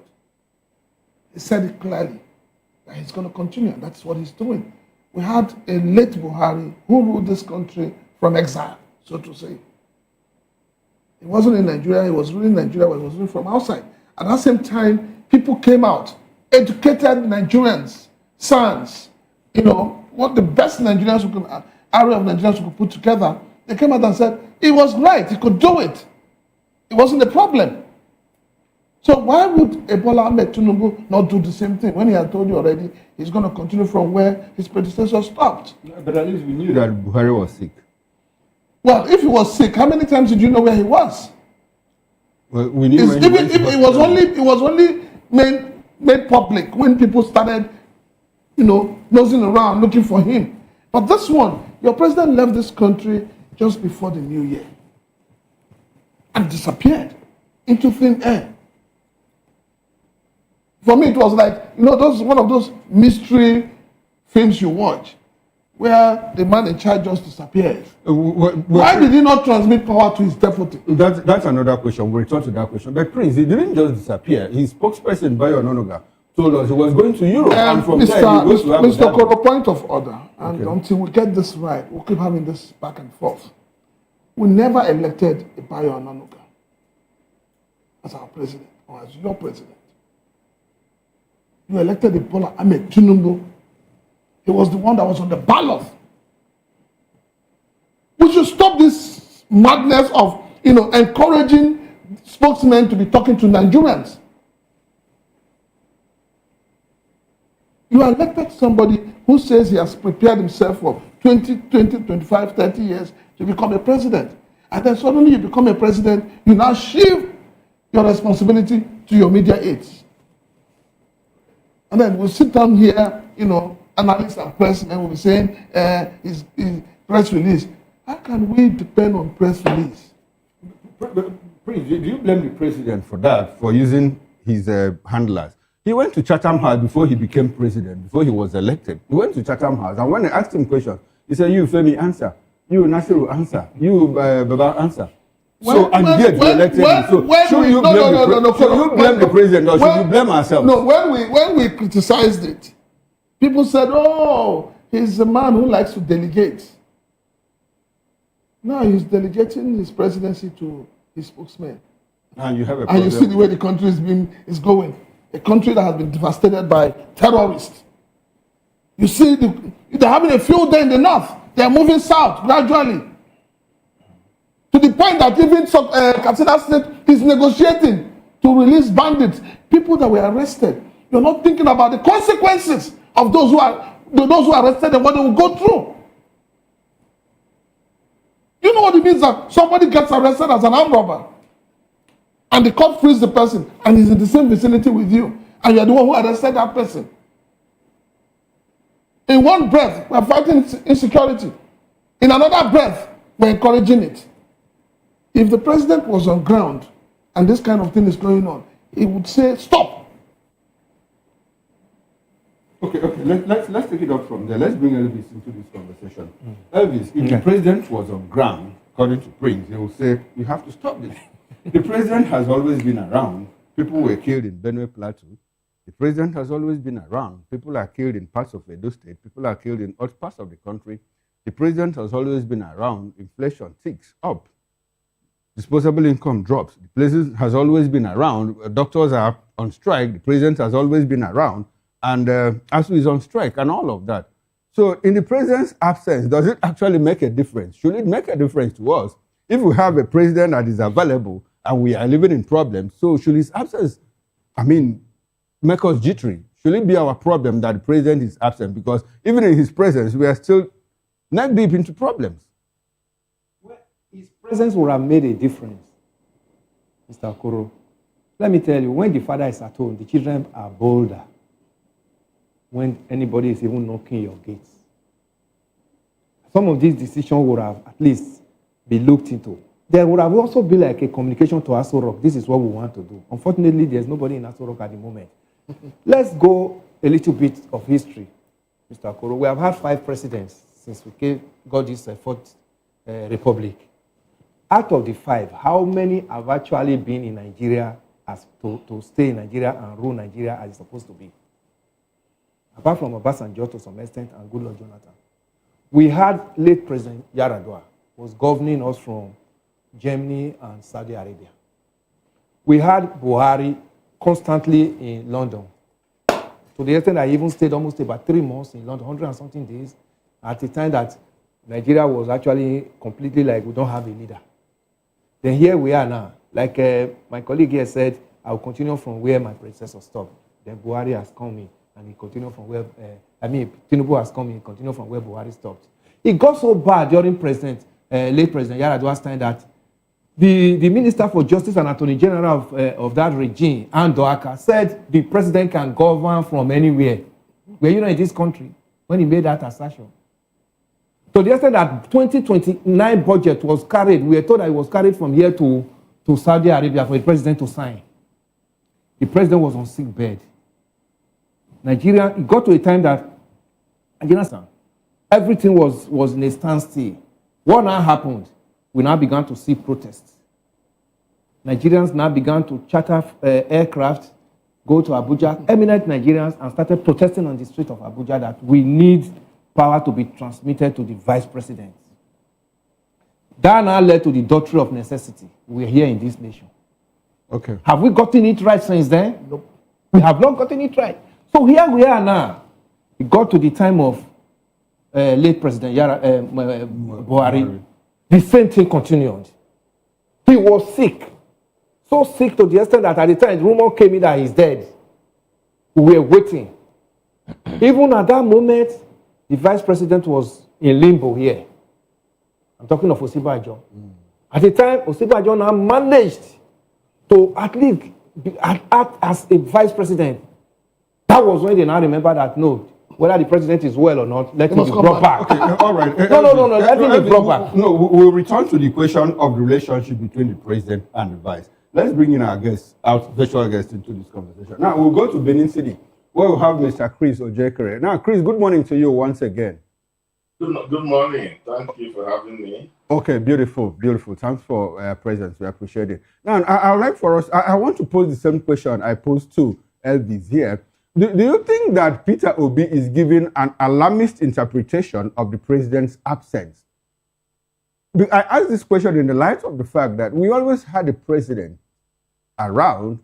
Speaker 1: He said it clearly that he's going to continue, and that's what he's doing. We had a late Buhari who ruled this country from exile, so to say. He wasn't in Nigeria, he was ruling Nigeria, but he was ruling from outside. At that same time, people came out, educated Nigerians, sons, what the best Nigerians area of Nigerians could put together. They came out and said, he was right, he could do it. It wasn't a problem. So why would Bola Ahmed Tinubu not do the same thing when he had told you already he's going to continue from where his predecessor stopped?
Speaker 15: But at least we knew that Buhari was sick.
Speaker 1: Well, if he was sick, how many times did you know where he was?
Speaker 15: Well, we knew
Speaker 1: even if it was only made public when people started, nosing around looking for him. But this one, your president left this country just before the new year and disappeared into thin air. For me, it was like, one of those mystery films you watch where the man in charge just disappears. Why did he not transmit power to his deputy?
Speaker 15: That's another question. We'll return to that question. But Prince, he didn't just disappear. His spokesperson, Bayo Ononuga, told us he was going to Europe. And from there, he goes to Abu Dhabi.
Speaker 1: Mr. Koro, point of order. And until we get this right, we'll keep having this back and forth. We never elected a Bayo Onanuga as our president or as your president. You elected a Bola Ahmed Tinubu. He was the one that was on the ballot. We should stop this madness of, encouraging spokesmen to be talking to Nigerians. You elected somebody who says he has prepared himself for 20, 25, 30 years to become a president. And then suddenly you become a president, you now shift your responsibility to your media aides. And then we'll sit down here, analysts and pressmen will be saying, his press release. How can we depend on press release?
Speaker 15: Prince, do you blame the president for that, for using his handlers? He went to Chatham House before he became president, before he was elected. He went to Chatham House, and when they asked him questions, he said, you, Femi, answer. You, Nasiru, answer. You, Baba, answer. Yet you elected him. So should you blame the president, or should you blame ourselves?
Speaker 1: No, when we criticized it, people said, oh, he's a man who likes to delegate. Now he's delegating his presidency to his spokesman.
Speaker 15: And you have a
Speaker 1: and
Speaker 15: problem.
Speaker 1: you see the way the country is going. A country that has been devastated by terrorists. You see, they're having a field day in the north. They're moving south gradually. To the point that even Katsina State is negotiating to release bandits, people that were arrested. You're not thinking about the consequences of those who are arrested and what they will go through. You know what it means that somebody gets arrested as an armed robber and the cop frees the person and he's in the same vicinity with you and you're the one who arrested that person. In one breath, we're fighting insecurity. In another breath, we're encouraging it. If the president was on ground and this kind of thing is going on, he would say, stop.
Speaker 15: Okay, let's take it up from there. Let's bring Elvis into this conversation. Elvis, if the president was on ground, according to Prince, he would say, you have to stop this. The president has always been around. People were killed in Benue Plateau. The president has always been around. People are killed in parts of Edo State. People are killed in other parts of the country. The president has always been around. Inflation ticks up. Disposable income drops. The president has always been around. Doctors are on strike. The president has always been around. And ASU is on strike and all of that. So in the president's absence, does it actually make a difference? Should it make a difference to us if we have a president that is available and we are living in problems? So should his absence, make us jittery? Should it be our problem that the president is absent? Because even in his presence, we are still neck deep into problems.
Speaker 2: His presence would have made a difference, Mr. Okoro. Let me tell you, when the father is at home, the children are bolder. When anybody is even knocking your gates. Some of these decisions would have at least been looked into. There would have also been like a communication to Aso Rock. This is what we want to do. Unfortunately, there's nobody in Aso Rock at the moment. Let's go a little bit of history, Mr. Okoro. We have had 5 presidents since we got this fourth republic. Out of the 5, how many have actually been in Nigeria as to stay in Nigeria and rule Nigeria as it's supposed to be? Apart from Obasanjo to some extent and Goodluck Jonathan. We had late President Yaradua was governing us from Germany and Saudi Arabia. We had Buhari constantly in London. To the extent I even stayed almost about 3 months in London, 100 and something days, at the time that Nigeria was actually completely like, we don't have a leader. Then here we are now. Like my colleague here said, I'll continue from where my predecessor stopped. Then Buhari has come in. And he continued from where, Tinubu has come in, he continued from where Buhari stopped. It got so bad during late President Yaradua's time that the Minister for Justice and Attorney General of that regime, Ann Doaka, said the president can govern from anywhere. Were you not in this country when he made that assertion? To the extent that 2029 budget was carried, we were told that it was carried from here to Saudi Arabia for the president to sign. The president was on sick bed. Nigeria, it got to a time that everything was in a standstill. What now happened? We now began to see protests. Nigerians now began to charter aircraft, go to Abuja, eminent Nigerians, and started protesting on the street of Abuja that we need power to be transmitted to the vice president. That now led to the doctrine of necessity. We're here in this nation.
Speaker 15: Okay.
Speaker 2: Have we gotten it right since then?
Speaker 1: Nope.
Speaker 2: We have not gotten it right. So here we are now. We got to the time of late President Buhari. The same thing continued. He was sick. So sick to the extent that at the time, the rumor came in that he's dead. We were waiting. Even at that moment, the vice president was in limbo here. I'm talking of Osibajo. At the time, Osibajo now managed to at least act as a vice president. That was when they now remember that, no, whether the president is well or not, let him be brought back.
Speaker 15: Okay, all right.
Speaker 2: No, let him be brought back.
Speaker 15: No, we'll return to the question of the relationship between the president and the vice. Let's bring in our guests, our virtual guests, into this conversation. Now, we'll go to Benin City, where we'll have Mr. Chris Ojekere. Now, Chris, good morning to you once again.
Speaker 3: Good morning. Thank you for having me.
Speaker 15: Okay, beautiful. Thanks for presence. We appreciate it. Now, I would like for us, I want to pose the same question I posed to Elvis here. Do you think that Peter Obi is giving an alarmist interpretation of the president's absence? I ask this question in the light of the fact that we always had a president around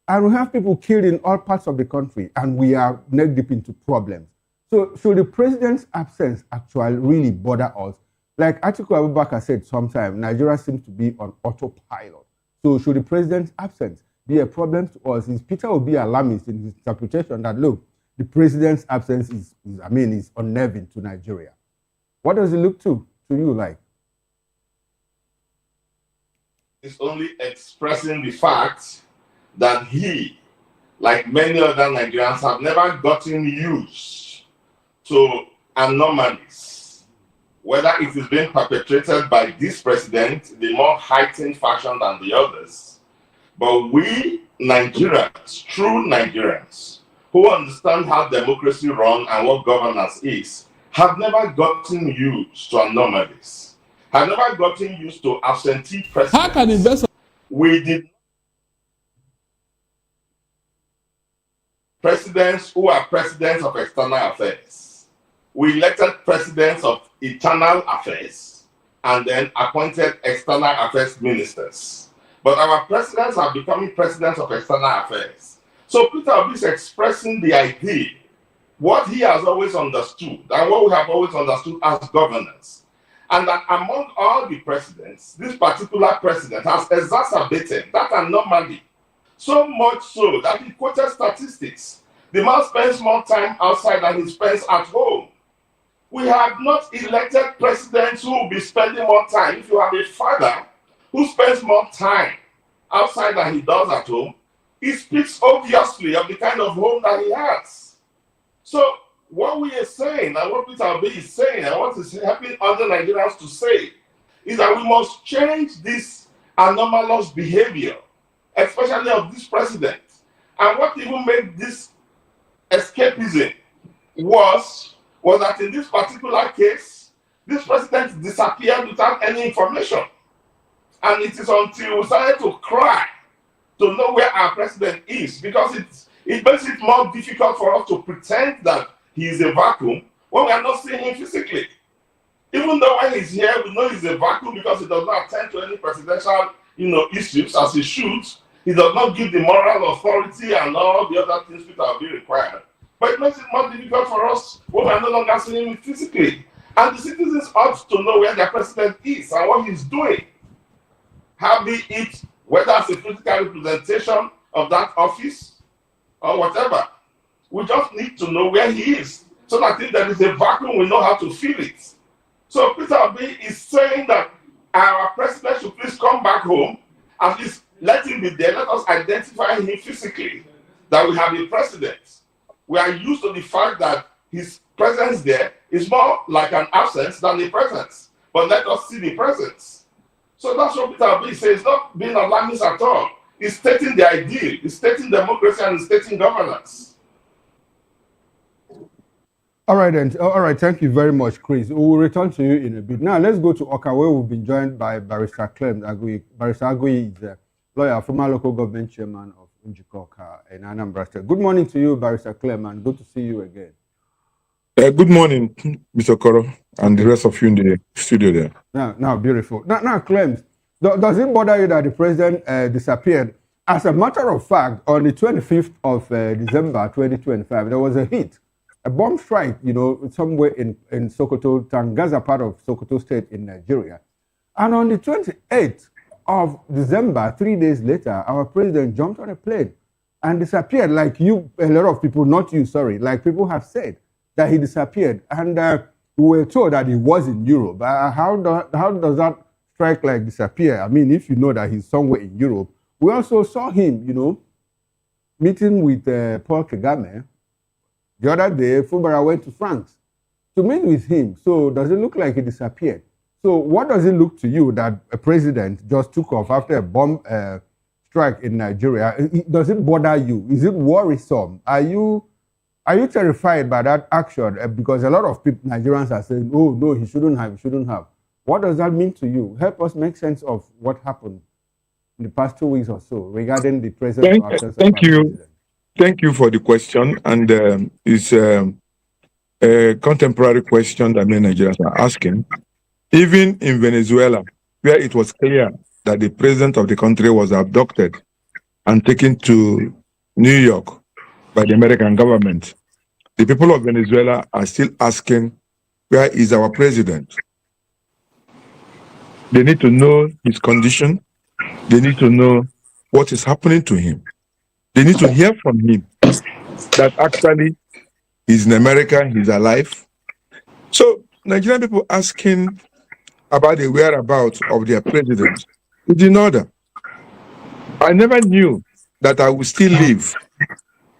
Speaker 15: and we have people killed in all parts of the country and we are neck deep into problems. So should the president's absence actually really bother us? Like Atiku Abubakar said sometime, Nigeria seems to be on autopilot. So should the president's absence be a problem to us? Is Peter Obi alarmist in his interpretation that, look, the president's absence is unnerving to Nigeria? What does it look to you like?
Speaker 3: It's only expressing the fact that he, like many other Nigerians, have never gotten used to anomalies, whether it is being perpetrated by this president, the more heightened fashion than the others. But we Nigerians, true Nigerians, who understand how democracy runs and what governance is, have never gotten used to anomalies. Have never gotten used to absentee presidents.
Speaker 25: How can investors?
Speaker 3: We did presidents who are presidents of external affairs. We elected presidents of internal affairs and then appointed external affairs ministers. But our presidents are becoming presidents of external affairs. So Peter Obi is expressing the idea, what he has always understood, and what we have always understood as governance. And that among all the presidents, this particular president has exacerbated that anomaly. So much so that he quoted statistics. The man spends more time outside than he spends at home. We have not elected presidents who will be spending more time. If you have a father who spends more time outside than he does at home, it speaks obviously of the kind of home that he has. So what we are saying and what Peter Obi is saying and what is helping other Nigerians to say is that we must change this anomalous behavior, especially of this president. And what even made this escapism was that in this particular case, this president disappeared without any information. And it is until we started to cry to know where our president is, because it makes it more difficult for us to pretend that he is a vacuum when we are not seeing him physically. Even though when he's here, we know he's a vacuum because he does not attend to any presidential, issues as he should. He does not give the moral authority and all the other things that will be required. But it makes it more difficult for us when we are no longer seeing him physically. And the citizens ought to know where their president is and what he's doing. How be it, whether it's a physical representation of that office or whatever. We just need to know where he is, so that if there is a vacuum, we know how to fill it. So Peter Obi is saying that our president should please come back home, at least let him be there, let us identify him physically, that we have a president. We are used to the fact that his presence there is more like an absence than a presence, but let us see the presence. So that's what Peter Obi says. It's not being alarmist at all. It's stating the ideal, it's stating democracy and it's stating governance.
Speaker 15: All right, then. All right, thank you very much, Chris. We will return to you in a bit. Now, let's go to Oka, where we've been joined by Barrister Clem Agui. Barrister Agui is a lawyer, former local government chairman of Njikoka in Anambra State. Good morning to you, Barrister Clem, and good to see you again.
Speaker 4: Good morning, Mr. Koro. and the rest of you in the studio there.
Speaker 15: Now, beautiful. Now, Clems, does it bother you that the president disappeared? As a matter of fact, on the 25th of December 2025, there was a bomb strike, somewhere in Sokoto, Tangaza part of Sokoto State in Nigeria. And on the 28th of December, 3 days later, our president jumped on a plane and disappeared, like a lot of people, not you, sorry, like people have said that he disappeared. And we were told that he was in Europe. How does that strike like disappear? I mean, if you know that he's somewhere in Europe. We also saw him, meeting with Paul Kagame. The other day, Fubara went to France to meet with him. So does it look like he disappeared? So what does it look to you that a president just took off after a bomb strike in Nigeria? Does it bother you? Is it worrisome? Are you terrified by that action? Because a lot of people, Nigerians are saying, oh, no, he shouldn't have. What does that mean to you? Help us make sense of what happened in the past 2 weeks or so regarding the presence or absence of our president.
Speaker 4: Thank you for the question. And it's a contemporary question that many Nigerians are asking. Even in Venezuela, where it was clear that the president of the country was abducted and taken to New York by the American government, the people of Venezuela are still asking, where is our president? They need to know his condition. They need to know what is happening to him. They need to hear from him that actually he's in America, he's alive. So Nigerian people asking about the whereabouts of their president is in order. I never knew that I would still live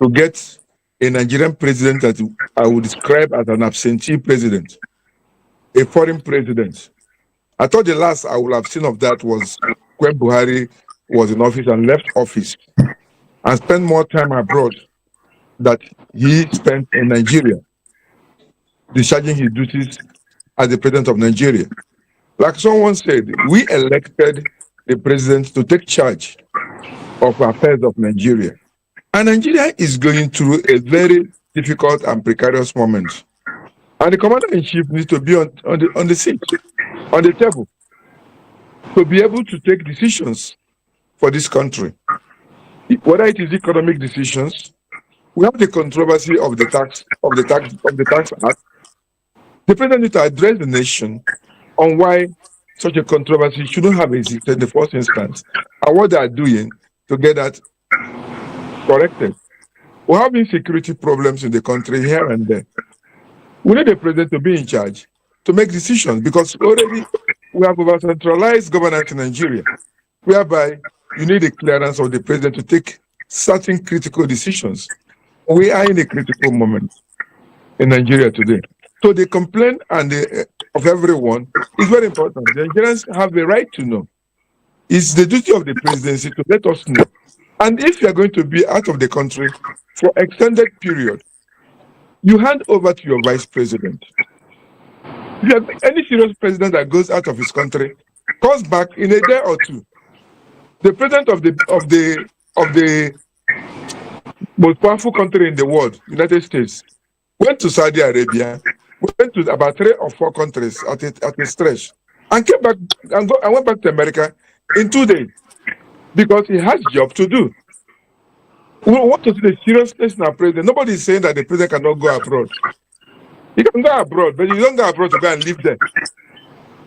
Speaker 4: to get a Nigerian president that I would describe as an absentee president, a foreign president. I thought the last I would have seen of that was when Buhari was in office and left office and spent more time abroad that he spent in Nigeria, discharging his duties as the president of Nigeria. Like someone said, we elected the president to take charge of affairs of Nigeria. And Nigeria is going through a very difficult and precarious moment. And the commander-in-chief needs to be on the seat, on the table, to be able to take decisions for this country. Whether it is economic decisions, we have the controversy of the tax act. The president needs to address the nation on why such a controversy shouldn't have existed in the first instance, and what they are doing to get that corrected. We have insecurity problems in the country here and there. We need the president to be in charge to make decisions, because already we have over-centralized governance in Nigeria, whereby you need a clearance of the president to take certain critical decisions. We are in a critical moment in Nigeria today. So the complaint of everyone is very important. The Nigerians have the right to know. It's the duty of the presidency to let us know. And if you are going to be out of the country for extended period, you hand over to your vice president. If you have any serious president that goes out of his country, comes back in a day or two, the president of the most powerful country in the world, United States, went to Saudi Arabia, went to about 3 or 4 countries at a stretch, and came back and went back to America in 2 days because he has job to do. We want to see the seriousness in our president. Nobody is saying that the president cannot go abroad. He can go abroad, but you don't go abroad to go and live there.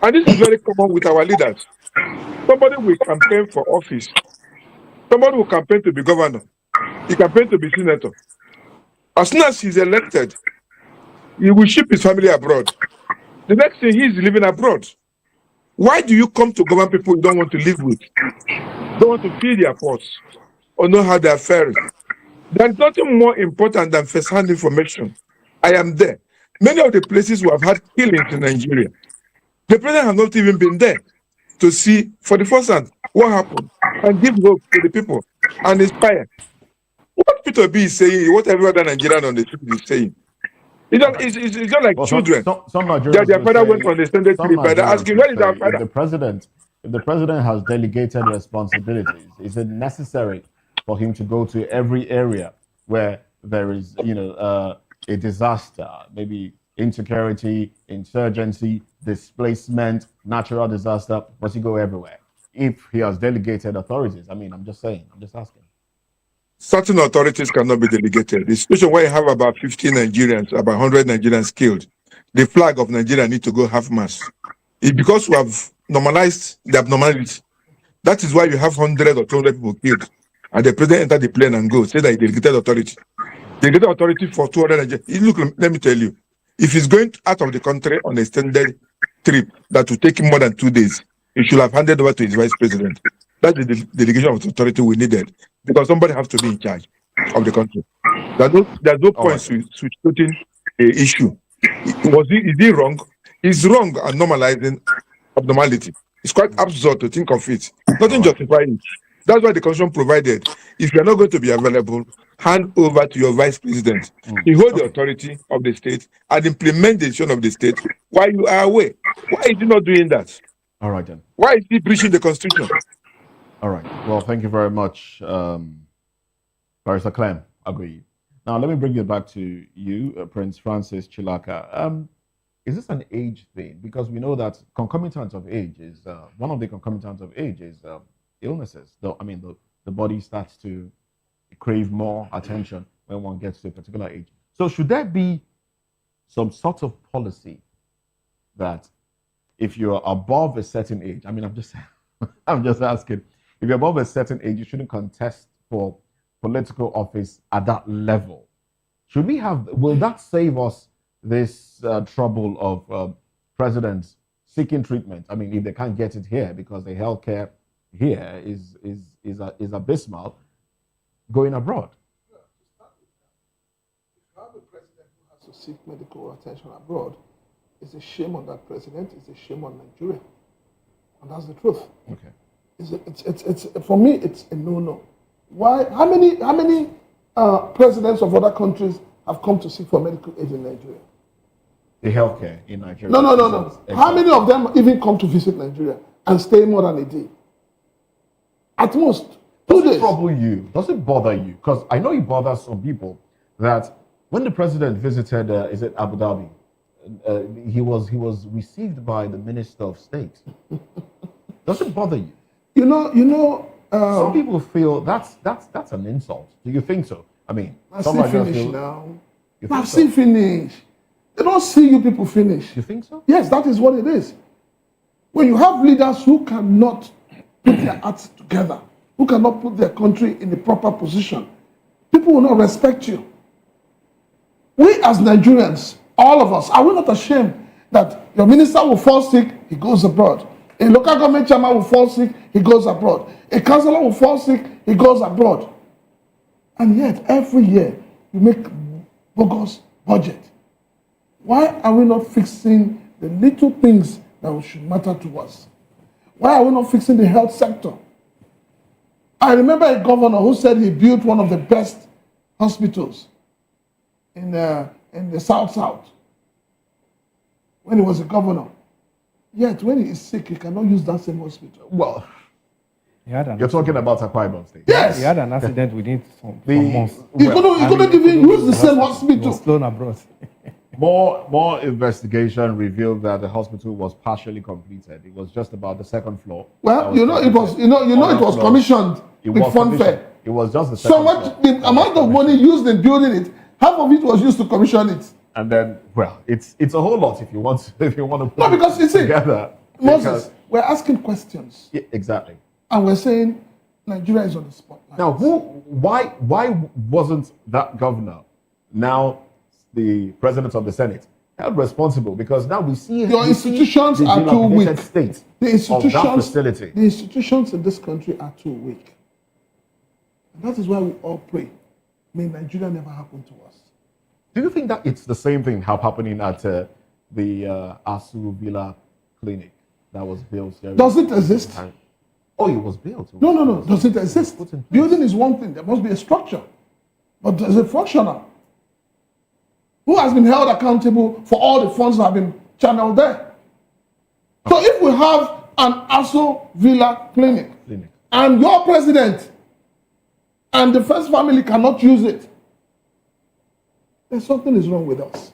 Speaker 4: And this is very common with our leaders. Somebody will campaign for office. Somebody will campaign to be governor. He campaign to be senator. As soon as he's elected, he will ship his family abroad. The next thing, he's living abroad. Why do you come to govern people you don't want to live with? Don't want to feed their pots or know how they are faring? There's nothing more important than first-hand information. I am there. Many of the places we have had killings in Nigeria, the president has not even been there to see for the first hand what happened and give hope to the people and inspire. What Peter B is saying, what every other Nigerian on the street is saying. It's not like children.
Speaker 14: Some Nigerians
Speaker 4: their father went on the extended trip and they're asking, where is our father?
Speaker 14: If the president has delegated responsibilities, is it necessary for him to go to every area where there is, a disaster, maybe insecurity, insurgency, displacement, natural disaster, but he go everywhere. If he has delegated authorities, I mean, I'm just saying, I'm just asking.
Speaker 4: Certain authorities cannot be delegated. The situation where you have about 50 Nigerians, about 100 Nigerians killed, the flag of Nigeria need to go half-mast. It's because we have normalized the abnormality. That is why you have 100 or 200 people killed. And the president enter the plane and go, say that he delegated authority. Delegated authority for 200 Nigerians. Look, let me tell you, if he's going out of the country on an extended trip that will take him more than 2 days, he should have handed over to his vice president. That's the delegation of authority we needed, because somebody has to be in charge of the country. There's no point switching the issue. Is he wrong? He's wrong at normalizing abnormality. It's quite absurd to think of it. Nothing justifies it. That's why the Constitution provided, if you're not going to be available, hand over to your vice president. He holds the authority of the state and implement the decision of the state while you are away. Why is he not doing that?
Speaker 14: All right, then.
Speaker 4: Why is he breaching the Constitution?
Speaker 14: All right. Well, thank you very much, Barrister Clem. Agree. Now, let me bring it back to you, Prince Francis Chilaka. Is this an age thing? Because we know that concomitant of age is, one of the concomitants of age is illnesses. The body starts to crave more attention when one gets to a particular age. So should there be some sort of policy that if you're above a certain age, I mean, I'm just asking, if you're above a certain age, you shouldn't contest for political office at that level. Will that save us this trouble of presidents seeking treatment? I mean, if they can't get it here because the healthcare here is abysmal, going abroad.
Speaker 1: If you have a president who has to seek medical attention abroad, it's a shame on that president, it's a shame on Nigeria. And that's the truth.
Speaker 14: Okay.
Speaker 1: It's for me, it's a no-no. Why? How many presidents of other countries have come to seek for medical aid in Nigeria?
Speaker 14: The healthcare in Nigeria.
Speaker 1: No. Exactly. How many of them even come to visit Nigeria and stay more than a day? At most 2 days.
Speaker 14: Does it trouble you? Does it bother you? Because I know it bothers some people that when the president visited, is it Abu Dhabi? He was received by the Minister of State. Does it bother you?
Speaker 1: You know.
Speaker 14: Some people feel that's an insult. Do you think so? I mean,
Speaker 1: see finish now. See finish. They don't see you people finish.
Speaker 14: You think so?
Speaker 1: Yes, that is what it is. When you have leaders who cannot put their acts together, who cannot put their country in the proper position, people will not respect you. We as Nigerians, all of us, are we not ashamed that your minister will fall sick, he goes abroad? A local government chairman will fall sick, he goes abroad. A councillor will fall sick, he goes abroad. And yet, every year, you make bogus budget. Why are we not fixing the little things that should matter to us? Why are we not fixing the health sector? I remember a governor who said he built one of the best hospitals in the South when he was a governor. Yet, when he is sick, he cannot use that same hospital.
Speaker 14: Well, you're talking about Akwa Ibom State.
Speaker 1: Yes.
Speaker 2: He had an accident within some months.
Speaker 1: He couldn't even use the same hospital.
Speaker 2: He was flown abroad.
Speaker 14: More investigation revealed that the hospital was partially completed. It was just about the second floor.
Speaker 1: Well, it was commissioned with funfair.
Speaker 14: It was just the second floor.
Speaker 1: So much, the amount of money used in building it, half of it was used to commission it.
Speaker 14: And then, well, it's a whole lot if you want to put
Speaker 1: no, because you see,
Speaker 14: together.
Speaker 1: Moses, we're asking questions.
Speaker 14: Yeah, exactly.
Speaker 1: And we're saying Nigeria is on the spotlight.
Speaker 14: Now, why wasn't that governor, now the president of the Senate, held responsible? Because now we see
Speaker 1: your institutions are too weak.
Speaker 14: State
Speaker 1: the institutions in this country are too weak. And that is why we all pray. May Nigeria never happen to us.
Speaker 14: Do you think that it's the same thing happening at the Asu Villa clinic that was built?
Speaker 1: Does it exist?
Speaker 14: Oh, it was built.
Speaker 1: No. Does it exist? Building is one thing. There must be a structure. But is it functional? Who has been held accountable for all the funds that have been channeled there? So if we have an Asu Villa clinic and your president and the first family cannot use it, then something is wrong with us.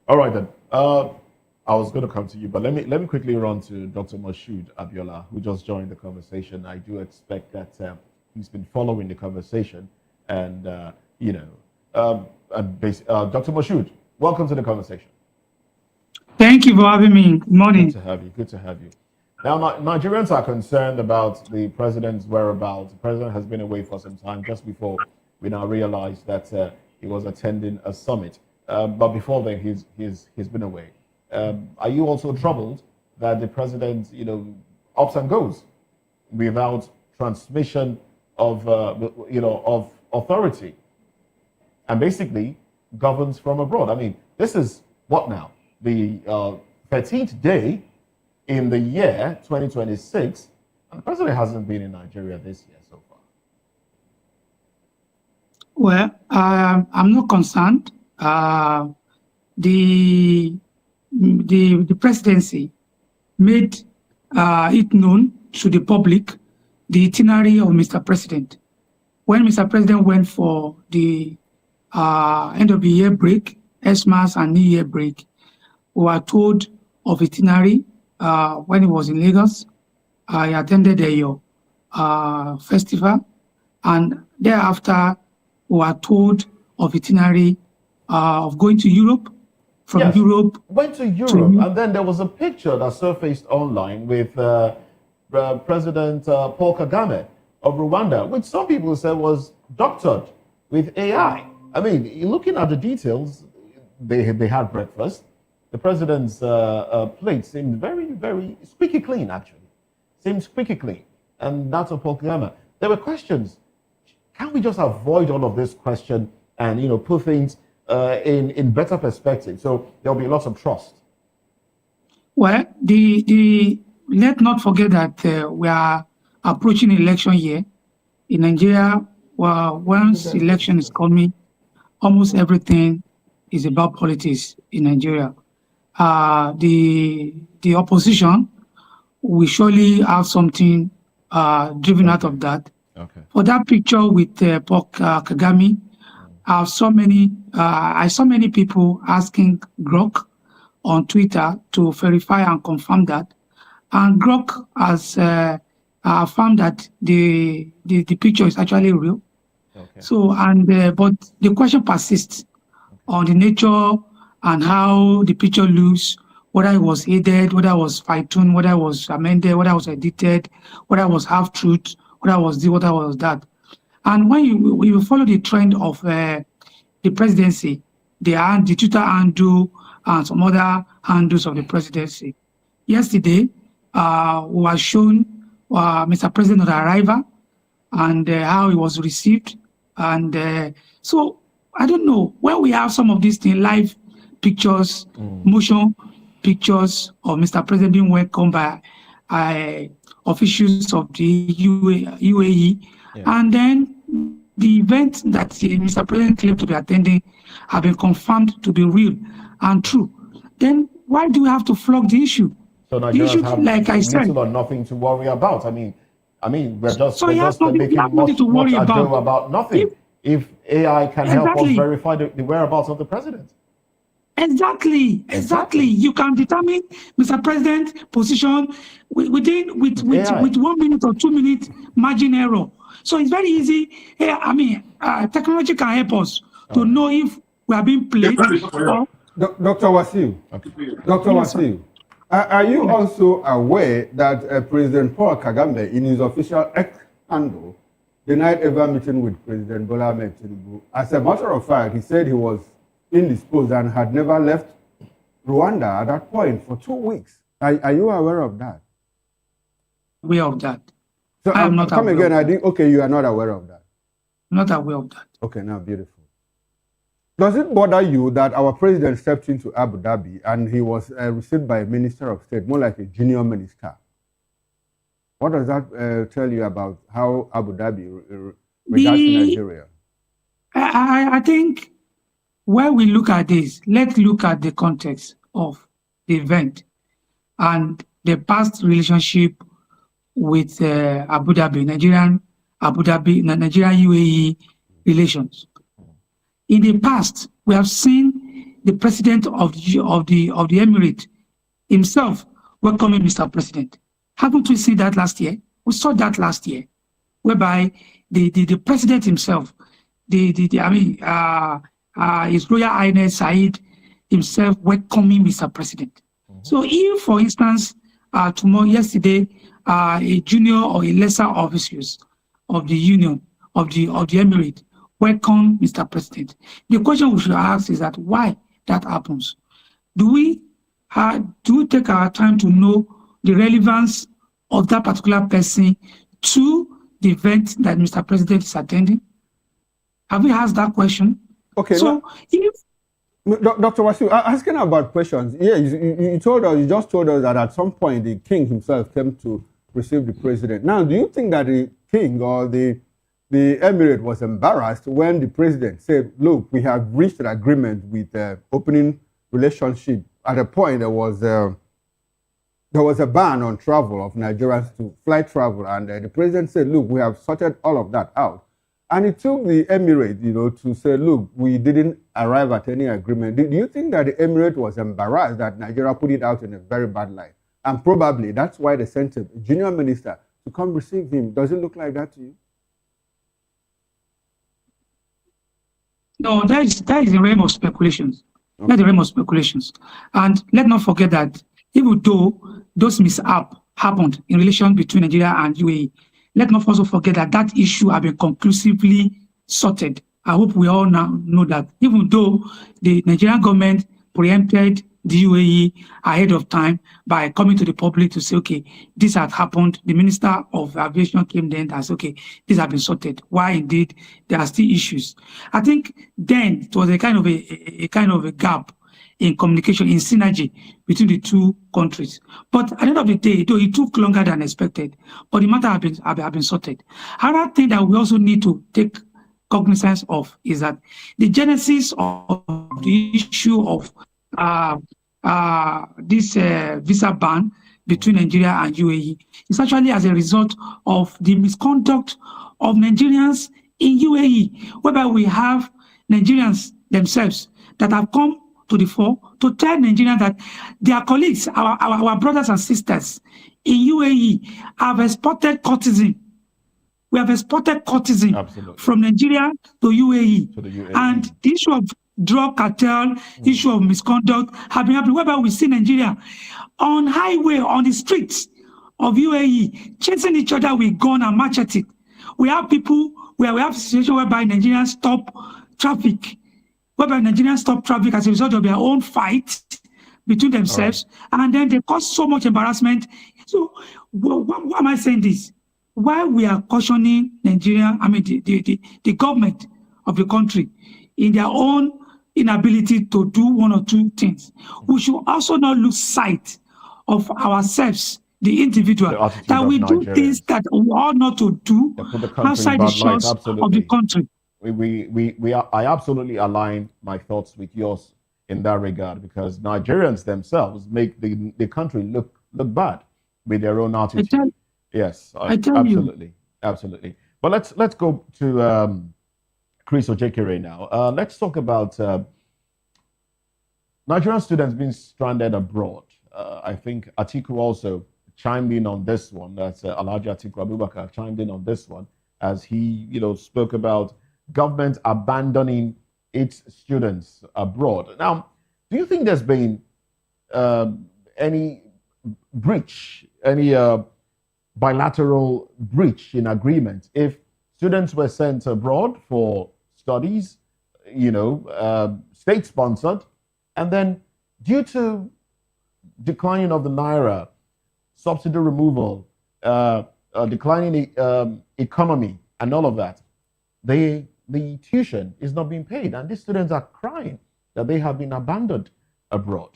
Speaker 14: All right then. I was going to come to you, but let me quickly run to Dr. Moshood Abiola, who just joined the conversation. I do expect that he's been following the conversation, and Dr. Moshood, welcome to the conversation.
Speaker 5: Thank you for having me. Good morning.
Speaker 14: Good to have you. Good to have you. Now, Nigerians are concerned about the president's whereabouts. The president has been away for some time, just before we now realized that he was attending a summit. But before then, he's been away. Are you also troubled that the president, ups and goes without transmission of authority, and basically governs from abroad? I mean, this is what now? The 13th day in the year 2026, and the president hasn't been in Nigeria this year so far.
Speaker 5: Well, I'm not concerned. The presidency made it known to the public the itinerary of Mr. President. When Mr. President went for the end of the year break, Xmas and New Year break, we were told of itinerary when he was in Lagos. I attended a festival, and thereafter we were told of itinerary of going to Europe. From
Speaker 14: Yes,
Speaker 5: Europe,
Speaker 14: went to Europe, and then there was a picture that surfaced online with President Paul Kagame of Rwanda, which some people said was doctored with AI. I mean, looking at the details, they had breakfast. The president's plate seemed very, very squeaky clean, actually. Seemed squeaky clean. And that's of Paul Kagame. There were questions. Can we just avoid all of this question and, put things in better perspective, so there'll be lots of trust?
Speaker 5: well, let's not forget that we are approaching election year in Nigeria. Well, once election is coming, almost everything is about politics in Nigeria. The opposition will surely have something driven out of that.
Speaker 14: Okay.
Speaker 5: For that picture with Paul Kagame, I saw many people asking Grok on Twitter to verify and confirm that, and Grok has found that the picture is actually real.
Speaker 14: Okay.
Speaker 5: So, but the question persists on the nature and how the picture looks, whether it was aided, whether it was fine-tuned, whether it was amended, whether it was edited, whether it was half-truth, whether it was this, whether it was that. And when you follow the trend of the presidency, the Twitter handle and some other handles of the presidency. Yesterday, we were shown Mr. President on arrival and how he was received. And so, I don't know, when we have some of these things, live pictures, motion pictures of Mr. President being welcomed by officials of the UAE, and then the event that Mr. President claimed to be attending have been confirmed to be real and true, then why do we have to flog the issue?
Speaker 14: So
Speaker 5: The
Speaker 14: Nigerians
Speaker 5: issue,
Speaker 14: have
Speaker 5: like I said,
Speaker 14: little or nothing to worry about. I mean, we're just,
Speaker 5: So
Speaker 14: we're
Speaker 5: he has
Speaker 14: just
Speaker 5: nothing-
Speaker 14: making
Speaker 5: he has nothing
Speaker 14: much
Speaker 5: to worry
Speaker 14: ado
Speaker 5: about.
Speaker 14: nothing. If AI can help us
Speaker 5: Exactly.
Speaker 14: verify the whereabouts of the president.
Speaker 5: Exactly. You can determine Mr. President's position with 1 minute or 2 minute margin error. So it's very easy. Technology can help us to know if we are being played. Or,
Speaker 15: Dr. Wasiu, Dr.
Speaker 5: Yes, sir.
Speaker 15: Wasiu, are you also aware that President Paul Kagame, in his official X handle, denied ever meeting with President Bola Ahmed Tinubu? As a matter of fact, he said he was indisposed and had never left Rwanda at that point for 2 weeks. Are you aware of that?
Speaker 5: aware of that.
Speaker 15: So
Speaker 5: I am not
Speaker 15: come
Speaker 5: aware
Speaker 15: again.
Speaker 5: of
Speaker 15: I think okay, you are not aware of that.
Speaker 5: Not aware of that.
Speaker 15: Okay, now beautiful. Does it bother you that our president stepped into Abu Dhabi and he was received by a minister of state, more like a junior minister? What does that tell you about how Abu Dhabi regards to Nigeria?
Speaker 5: I think when we look at this, let's look at the context of the event and the past relationship with Abu Dhabi, Nigerian UAE relations. In the past, we have seen the president of the Emirate himself welcoming Mr. President. Haven't we seen that last year? We saw that last year, whereby the president himself, His Royal Highness Said himself welcoming Mr. President. So if, for instance, yesterday, a junior or a lesser officials of the Union of the Emirate welcome Mr. President, the question we should ask is that why that happens? Do we take our time to know the relevance of that particular person to the event that Mr. President is attending? Have we asked that question?
Speaker 15: Okay.
Speaker 5: So if
Speaker 15: Dr. Wasu, asking about questions, yeah, you just told us that at some point the king himself came to receive the president. Now, do you think that the king or the emirate was embarrassed when the president said, look, we have reached an agreement with opening relationship? At a point, there was a ban on travel of Nigerians to flight travel, and the president said, look, we have sorted all of that out. And it took the emirate, to say, look, we didn't arrive at any agreement. Do you think that the emirate was embarrassed that Nigeria put it out in a very bad light? And probably that's why they sent a junior minister to come receive him. Does it look like that to you?
Speaker 5: No, that is the realm of speculations. Okay. That's the realm of speculations. And let's not forget that even though those mishaps happened in relation between Nigeria and UAE, let's not also forget that that issue has been conclusively sorted. I hope we all now know that even though the Nigerian government preempted the UAE ahead of time by coming to the public to say, okay, this had happened. The Minister of Aviation came then and said, okay, this has been sorted. Why indeed there are still issues? I think then it was a kind of a gap in communication, in synergy between the two countries. But at the end of the day, though it took longer than expected, but the matter have been sorted. Another thing that we also need to take cognizance of is that the genesis of the issue of this visa ban between Nigeria and UAE is actually as a result of the misconduct of Nigerians in UAE, whereby we have Nigerians themselves that have come to the fore to tell Nigerians that their colleagues, our brothers and sisters in UAE have exported courtesan. We have exported courtesan from Nigeria to UAE. And the issue of drug cartel, issue of misconduct have been happening, whereby we see Nigeria on highway, on the streets of UAE, chasing each other with gun and machete. We have people where we have a situation whereby Nigerians stop traffic, as a result of their own fight between themselves, and then they cause so much embarrassment. So why am I saying this? Why we are cautioning Nigeria, the government of the country in their own inability to do one or two things. We should also not lose sight of ourselves, the individual, that we do things that we ought not to do outside the shores of the country.
Speaker 14: I absolutely align my thoughts with yours in that regard, because Nigerians themselves make the country look bad with their own attitude. Absolutely. But let's go to Chris Ojekere now. Let's talk about Nigerian students being stranded abroad. I think Atiku also chimed in on this one. That's Alhaji Atiku Abubakar chimed in on this one as he, spoke about government abandoning its students abroad. Now, do you think there's been any breach, any bilateral breach in agreement if students were sent abroad for studies, state-sponsored, and then due to declining of the naira, subsidy removal, declining economy, and all of that, the tuition is not being paid, and these students are crying that they have been abandoned abroad.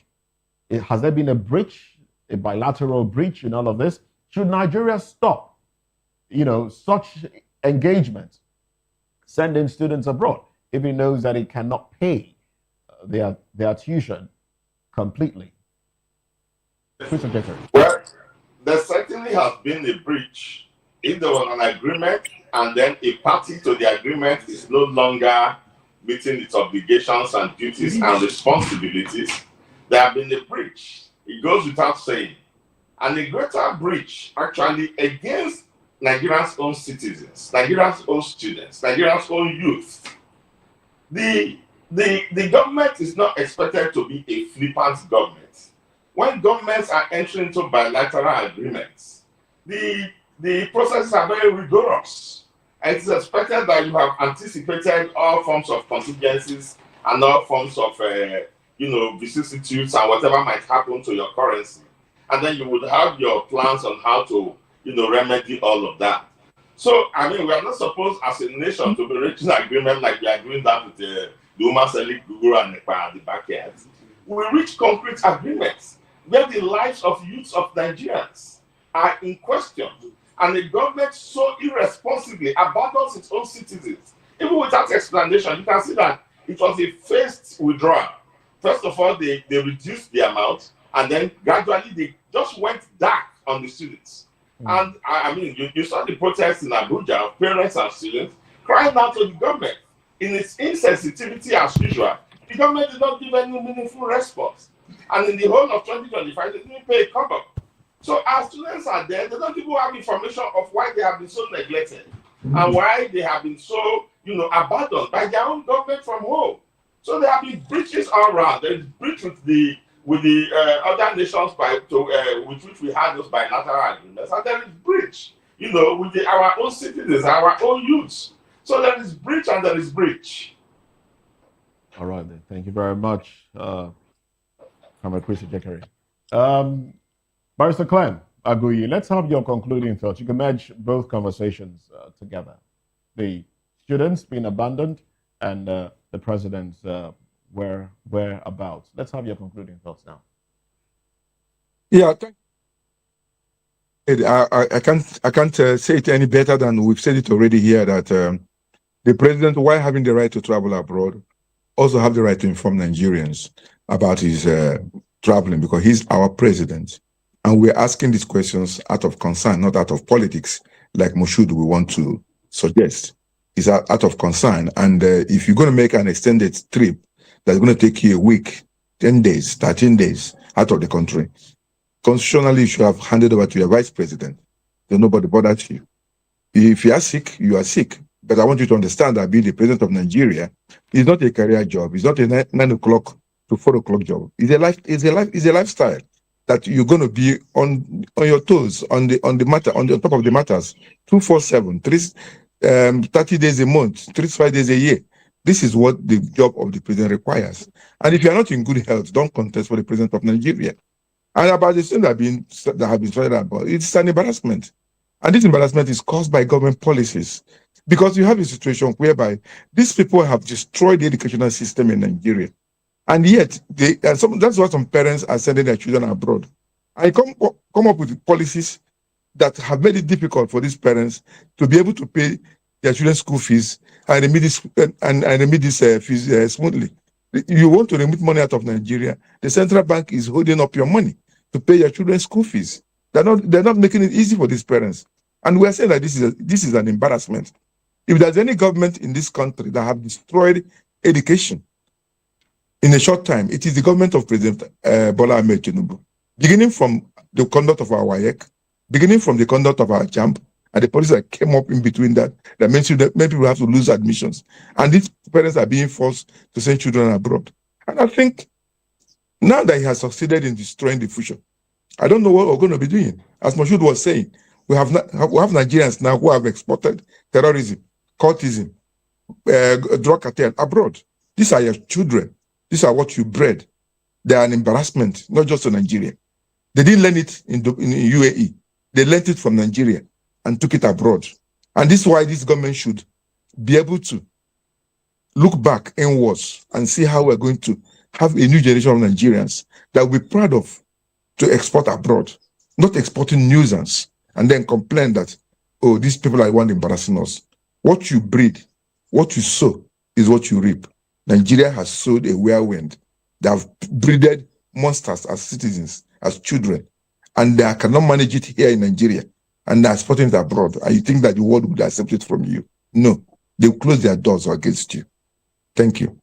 Speaker 14: Has there been a breach, a bilateral breach in all of this? Should Nigeria stop, such engagement, sending students abroad, if it knows that it cannot pay their tuition completely?
Speaker 3: Well, there certainly has been a breach. If there was an agreement and then a party to the agreement is no longer meeting its obligations and duties and responsibilities, there have been a breach. It goes without saying. And a greater breach actually against Nigeria's own citizens, Nigeria's own students, Nigeria's own youth. The government is not expected to be a flippant government. When governments are entering into bilateral agreements, the processes are very rigorous. And it is expected that you have anticipated all forms of contingencies and all forms of vicissitudes and whatever might happen to your currency. And then you would have your plans on how to remedy all of that. So, I mean, we are not supposed as a nation to be reaching an agreement like we are doing that with the Uma Selik, Google, and Nepal at the backyard. We reach concrete agreements where the lives of youths of Nigerians are in question. And the government so irresponsibly abandons its own citizens. Even without explanation, you can see that it was a phased withdrawal. First of all, they reduced the amount, and then gradually they just went dark on the students. And I mean, you saw the protests in Abuja of parents and students crying out to the government. In its insensitivity as usual, the government did not give any meaningful response. And in the whole of 2025, they didn't pay a cover. So our students are there, they don't even have information of why they have been so neglected and why they have been so, abandoned by their own government from home. So there have been breaches all around. There is breach with the other nations with which we had those bilateral agreements, and there is breach, with our own citizens, our own youths. So there is breach and there is breach.
Speaker 14: All right, then. Thank you very much, Comrade Chris Ejekere. Barrister Clem Aguyi, let's have your concluding thoughts. You can merge both conversations together. The students being abandoned and the president's whereabouts. Let's have your concluding thoughts now.
Speaker 4: Yeah, I can't say it any better than we've said it already here, that the president, while having the right to travel abroad, also have the right to inform Nigerians about his traveling, because he's our president. And we're asking these questions out of concern, not out of politics, like Moshood we want to suggest. It's out of concern. And if you're going to make an extended trip that's going to take you a week, 10 days, 13 days out of the country, constitutionally you should have handed over to your vice president. Then nobody bothers you. If you are sick, you are sick. But I want you to understand that being the president of Nigeria is not a career job. It's not a 9 o'clock to 4 o'clock job. It's a lifestyle that you're going to be on your toes, on the matter, on the top of the matters, 24/7, 30 days a month, 365 days a year. This is what the job of the president requires. And if you are not in good health, don't contest for the president of Nigeria. And about the things that have been started about, it's an embarrassment. And this embarrassment is caused by government policies. Because you have a situation whereby these people have destroyed the educational system in Nigeria. And yet, that's why some parents are sending their children abroad. And come up with policies that have made it difficult for these parents to be able to pay their children's school fees and remit this fees smoothly. You want to remit money out of Nigeria, the central bank is holding up your money to pay your children's school fees. They're not making it easy for these parents. And we're saying that this is an embarrassment. If there's any government in this country that have destroyed education in a short time, it is the government of President Bola Ahmed Tinubu. Beginning from the conduct of our WAEC, beginning from the conduct of our JAMB, and the policies that came up in between that many people have to lose admissions. And these parents are being forced to send children abroad. And I think now that he has succeeded in destroying the future, I don't know what we're going to be doing. As Moshood was saying, we have Nigerians now who have exported terrorism, cultism, drug cartel abroad. These are your children. These are what you bred. They are an embarrassment, not just to Nigeria. They didn't learn it in UAE. They learned it from Nigeria and took it abroad. And this is why this government should be able to look back inwards and see how we're going to have a new generation of Nigerians that we're proud of to export abroad, not exporting nuisance and then complain that, oh, these people are the one embarrassing us. What you breed, what you sow is what you reap. Nigeria has sowed a whirlwind. They have breeded monsters as citizens, as children, and they cannot manage it here in Nigeria, and they are exporting it abroad. And you think that the world would accept it from you? No, they will close their doors against you. Thank you.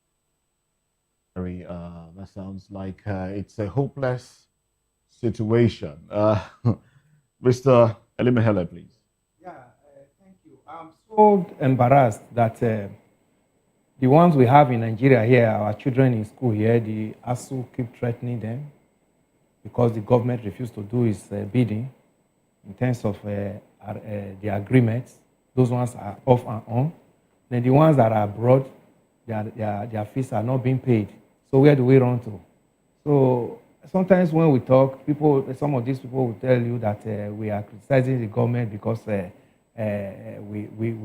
Speaker 14: That sounds like it's a hopeless situation. Mr. Elimehele, please.
Speaker 2: Thank you. I'm so embarrassed that the ones we have in Nigeria here, our children in school here, the ASU keep threatening them because the government refused to do its bidding in terms of the agreements. Those ones are off and on. Then the ones that are abroad, their fees are not being paid. So where do we run to? So sometimes when we talk, some of these people will tell you that we are criticizing the government because we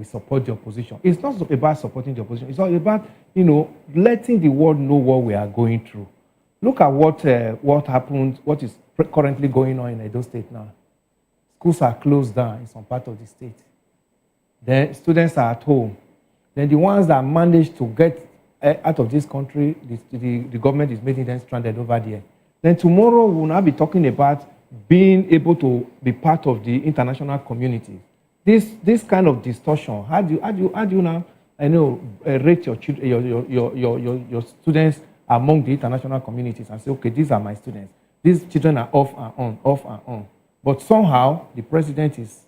Speaker 2: support the opposition. It's not about supporting the opposition. It's all about, letting the world know what we are going through. Look at what happened, what is currently going on in Edo State now. Schools are closed down in some part of the state. Then students are at home. Then the ones that managed to get out of this country, the government is making them stranded over there. Then tomorrow we'll now be talking about being able to be part of the international community. This kind of distortion, how do you now rate your students among the international communities and say, okay, these are my students. These children are off and on. But somehow the president is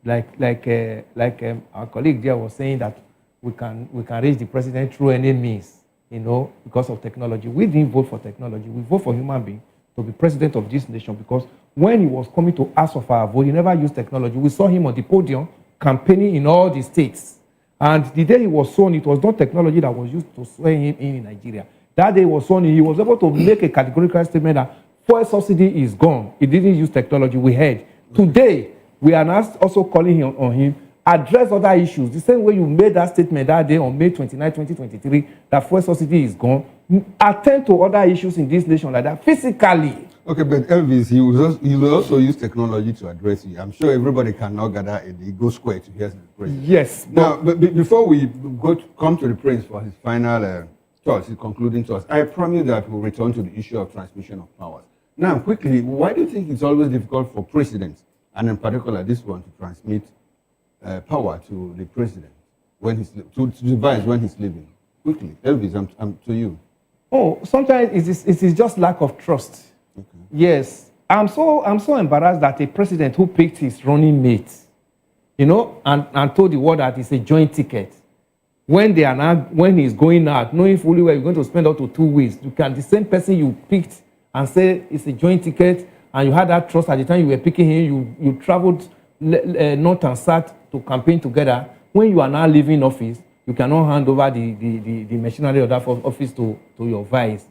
Speaker 2: like our colleague there was saying that we can reach the president through any means, because of technology. We didn't vote for technology. We vote for human being to be president of this nation, because when he was coming to ask of our vote, he never used technology. We saw him on the podium campaigning in all the states. And the day he was sworn, it was not technology that was used to swear him in Nigeria. That day he was sworn, he was able to make a categorical statement that fuel subsidy is gone. He didn't use technology. We heard. Today, we are now also calling on him, address other issues. The same way you made that statement that day on May 29, 2023, that fuel subsidy is gone. Attend to other issues in this nation like that physically.
Speaker 15: Okay, but Elvis, he will also use technology to address you. I'm sure everybody can now gather in the Go Square to hear the president.
Speaker 2: Yes.
Speaker 15: Now, but before we come to the prince for his final thoughts, his concluding thoughts, I promise that we'll return to the issue of transmission of powers. Now, quickly, why do you think it's always difficult for presidents, and in particular this one, to transmit power to the president when he's to the vice when he's leaving? Quickly, Elvis, I'm to you.
Speaker 2: Oh, sometimes it is just lack of trust. Okay. Yes, I'm so embarrassed that a president who picked his running mate, and told the world that it's a joint ticket. When he's going out, knowing fully well you're going to spend up to 2 weeks, the same person you picked and say it's a joint ticket, and you had that trust at the time you were picking him, you traveled north and south to campaign together. When you are now leaving office, you cannot hand over the machinery of that office to your vice.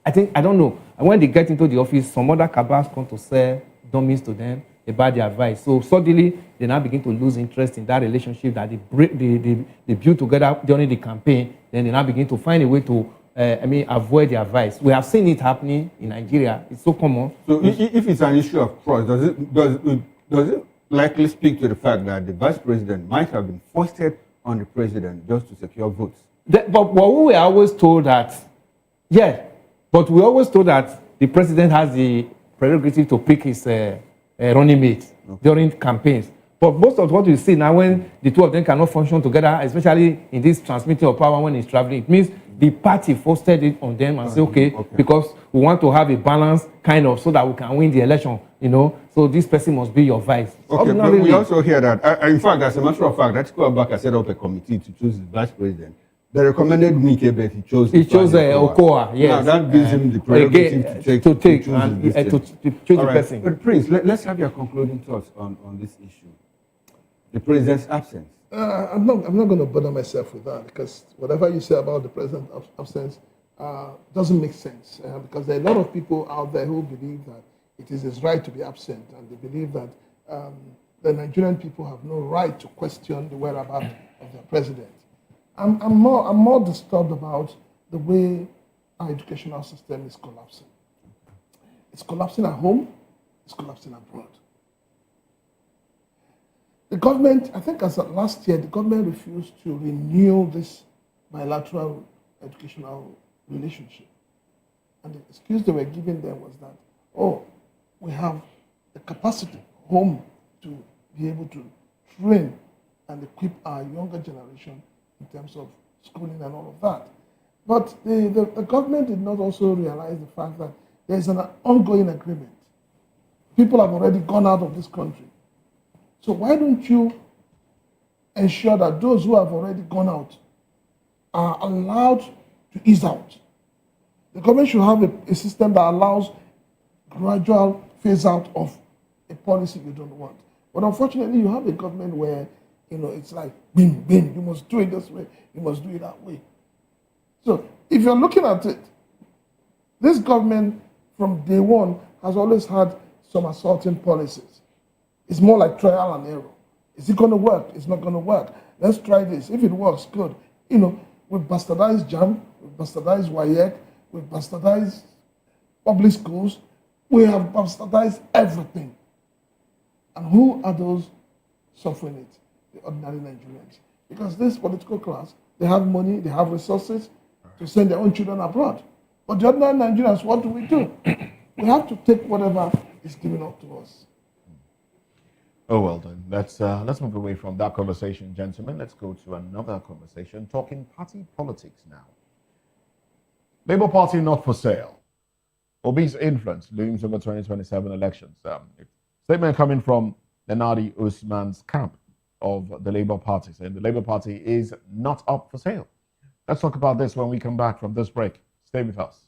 Speaker 2: I don't know. And when they get into the office, some other cabals come to sell dummies to them about their vice. So suddenly, they now begin to lose interest in that relationship that they built together during the campaign. Then they now begin to find a way to avoid their vice. We have seen it happening in Nigeria. It's so common.
Speaker 15: So if it's an issue of trust, does it likely speak to the fact that the vice president might have been foisted on the president just to secure votes?
Speaker 2: But we were always told that, the president has the prerogative to pick his running mate during campaigns. But most of what we see now, when the two of them cannot function together, especially in this transmitting of power when he's traveling, it means the party foisted it on them and say, okay, because we want to have a balance, kind of, so that we can win the election, So this person must be your vice.
Speaker 15: Okay, but we also hear that, in fact, as a matter of fact, Atiku Abubakar set up a committee to choose the vice president. They recommended Wike, but he chose
Speaker 2: Okoa. Yes.
Speaker 15: Now that gives him the prerogative to choose the person. But Prince, let's have your concluding thoughts on this issue. The president's absence.
Speaker 1: I'm not going to bother myself with that, because whatever you say about the president's absence doesn't make sense. Because there are a lot of people out there who believe that it is his right to be absent, and they believe that the Nigerian people have no right to question the whereabouts of their president. I'm more disturbed about the way our educational system is collapsing. It's collapsing at home, it's collapsing abroad. The government, I think as of last year, the government refused to renew this bilateral educational relationship. And the excuse they were giving them was that, we have the capacity home to be able to train and equip our younger generation in terms of schooling and all of that. But the government did not also realize the fact that there is an ongoing agreement. People have already gone out of this country. So why don't you ensure that those who have already gone out are allowed to ease out? The government should have a system that allows gradual phase out of a policy you don't want. But unfortunately, you have a government where, it's like, bim, bim, you must do it this way, you must do it that way. So if you're looking at it, this government from day one has always had some assaulting policies. It's more like trial and error. Is it going to work? It's not going to work. Let's try this. If it works, good. We've bastardized JAM, we've bastardized WAEC, we've bastardized public schools. We have bastardized everything. And who are those suffering it? The ordinary Nigerians. Because this political class, they have money, they have resources to send their own children abroad. But the ordinary Nigerians, what do? We have to take whatever is given up to us.
Speaker 14: Oh, well then, let's move away from that conversation, gentlemen. Let's go to another conversation, talking party politics now. Labour Party not for sale. Obi's influence looms over 2027 elections. Statement coming from Nenadi Usman's camp of the Labour Party, saying the Labour Party is not up for sale. Let's talk about this when we come back from this break. Stay with us.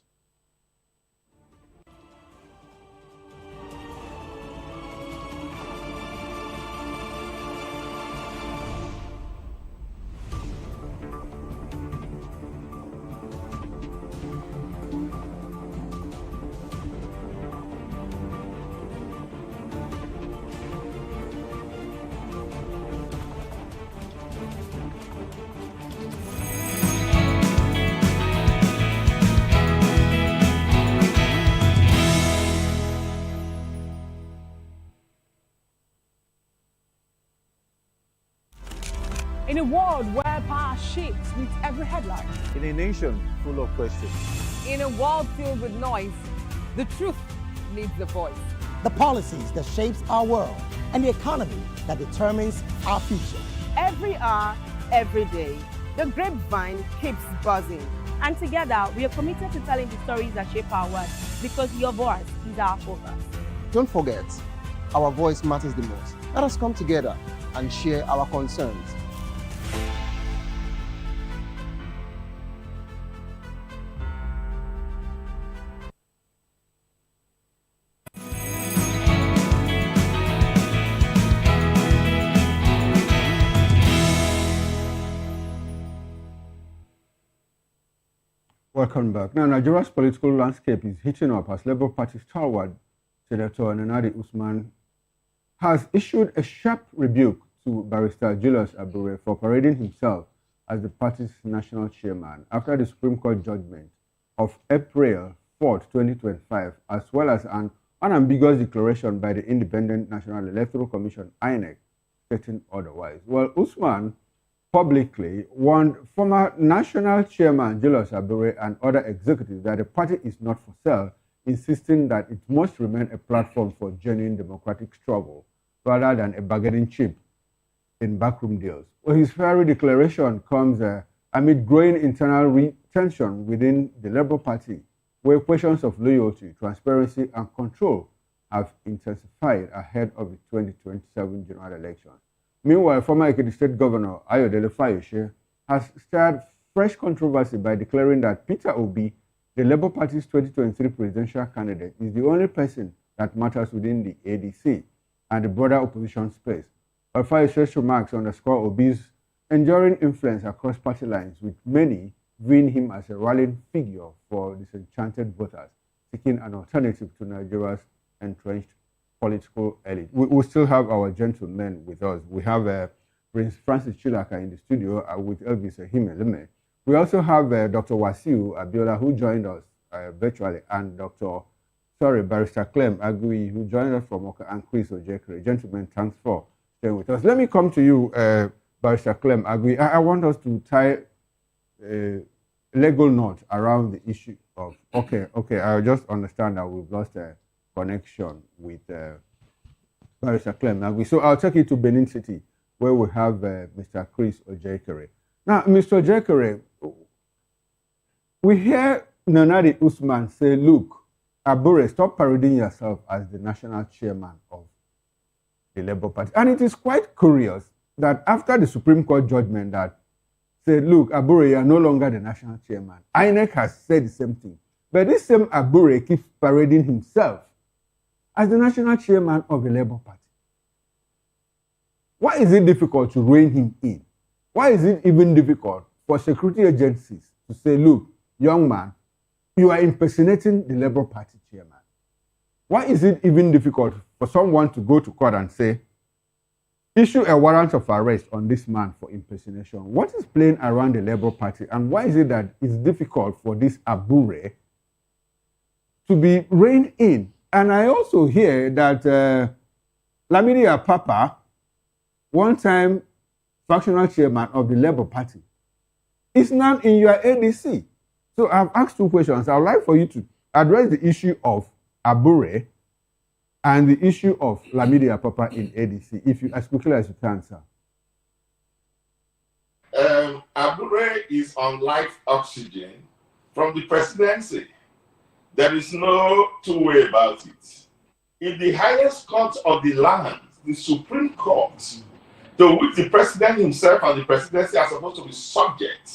Speaker 10: In a world where power shifts with every headline.
Speaker 17: In a nation full of questions.
Speaker 18: In a world filled with noise, the truth needs a voice.
Speaker 19: The policies that shapes our world and the economy that determines our future.
Speaker 20: Every hour, every day, the grapevine keeps buzzing. And together, we are committed to telling the stories that shape our world because your voice is our focus.
Speaker 21: Don't forget, our voice matters the most. Let us come together and share our concerns.
Speaker 15: Welcome back. Now, Nigeria's political landscape is heating up as Labour Party stalwart Senator Nenadi Usman has issued a sharp rebuke to Barrister Julius Abure for parading himself as the party's national chairman after the Supreme Court judgment of April 4, 2025, as well as an unambiguous declaration by the Independent National Electoral Commission, INEC, stating otherwise. Well, Usman publicly warned former national chairman Julius Abure and other executives that the party is not for sale, insisting that it must remain a platform for genuine democratic struggle rather than a bargaining chip in backroom deals. Well, his fiery declaration comes amid growing internal tension within the Labour Party, where questions of loyalty, transparency, and control have intensified ahead of the 2027 general elections. Meanwhile, former Ekiti State Governor Ayodele Fayose has stirred fresh controversy by declaring that Peter Obi, the Labour Party's 2023 presidential candidate, is the only person that matters within the ADC and the broader opposition space. While Fayose's remarks underscore Obi's enduring influence across party lines, with many viewing him as a rallying figure for disenchanted voters seeking an alternative to Nigeria's entrenched political elite. We still have our gentlemen with us. We have Prince Francis Chilaka in the studio with Elvis Himeleme. We also have Dr. Wasiu Abiola, who joined us virtually, and Barrister Clem Agui, who joined us from Oka, and Chris Ojekere. Gentlemen, thanks for staying with us. Let me come to you, Barrister Clem Agui. I want us to tie a legal knot around the issue of, okay, I just understand that we've lost a connection with Barrister Clem Agui. So I'll take you to Benin City, where we have Mr. Chris Ojekere. Now, Mr. Ojekere, we hear Nonadi Usman say, look, Abure, stop parading yourself as the national chairman of the Labour Party. And it is quite curious that after the Supreme Court judgment that said, look, Abure, you are no longer the national chairman, INEC has said the same thing. But this same Abure keeps parading himself as the national chairman of the Labour Party. Why is it difficult to rein him in? Why is it even difficult for security agencies to say, look, young man, you are impersonating the Labour Party chairman? Why is it even difficult for someone to go to court and say, issue a warrant of arrest on this man for impersonation? What is playing around the Labour Party, and why is it that it's difficult for this Abure to be reined in? And I also hear that Lamidi Apapa, one time factional chairman of the Labour Party, is now in your ADC. So I've asked two questions. I would like for you to address the issue of Abure and the issue of Lamidi Apapa in ADC, if you as quickly as you can, sir.
Speaker 3: Abure is on life oxygen from the presidency. There is no two-way about it. In the highest court of the land, the Supreme Court, to which the president himself and the presidency are supposed to be subject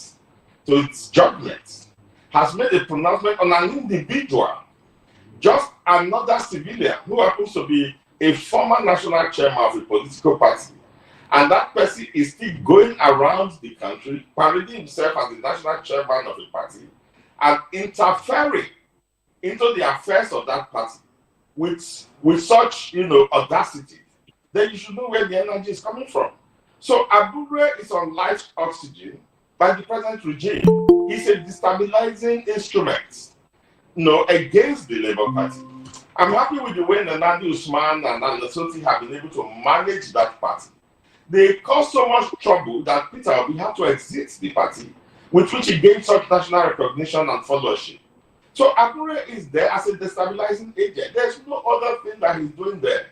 Speaker 3: to its judgment, has made a pronouncement on an individual, just another civilian who happens to be a former national chairman of a political party. And that person is still going around the country, parading himself as the national chairman of a party and interfering into the affairs of that party with such, audacity. Then you should know where the energy is coming from. So Abure is on life oxygen by the present regime. It's a destabilizing instrument, against the Labour Party. I'm happy with the way Nonadi Usman and Nasoti have been able to manage that party. They caused so much trouble that Peter Obi had to exit the party, with which he gained such national recognition and followership. So Abure is there as a destabilizing agent. There's no other thing that he's doing there.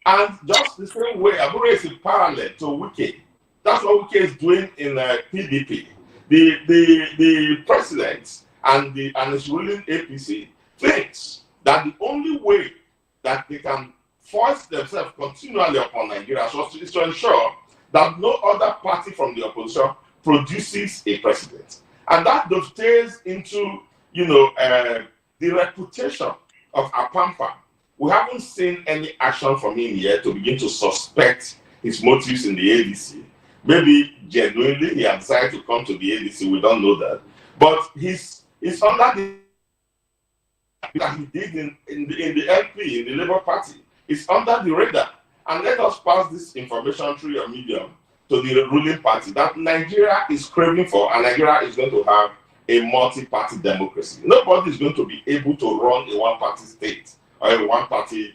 Speaker 3: And just the same way, Abure is in parallel to Wike. That's what Wike is doing in PDP. The president and his ruling APC thinks that the only way that they can force themselves continually upon Nigeria is to ensure that no other party from the opposition produces a president. And that dovetails into the reputation of Apampa. We haven't seen any action from him yet to begin to suspect his motives in the ADC. Maybe genuinely he has decided to come to the ADC, we don't know that. But he's under the that he did in the LP, in the Labour Party. It's under the radar. And let us pass this information through your medium to the ruling party that Nigeria is craving for, and Nigeria is going to have a multi-party democracy. Nobody is going to be able to run a one-party state or a one-party,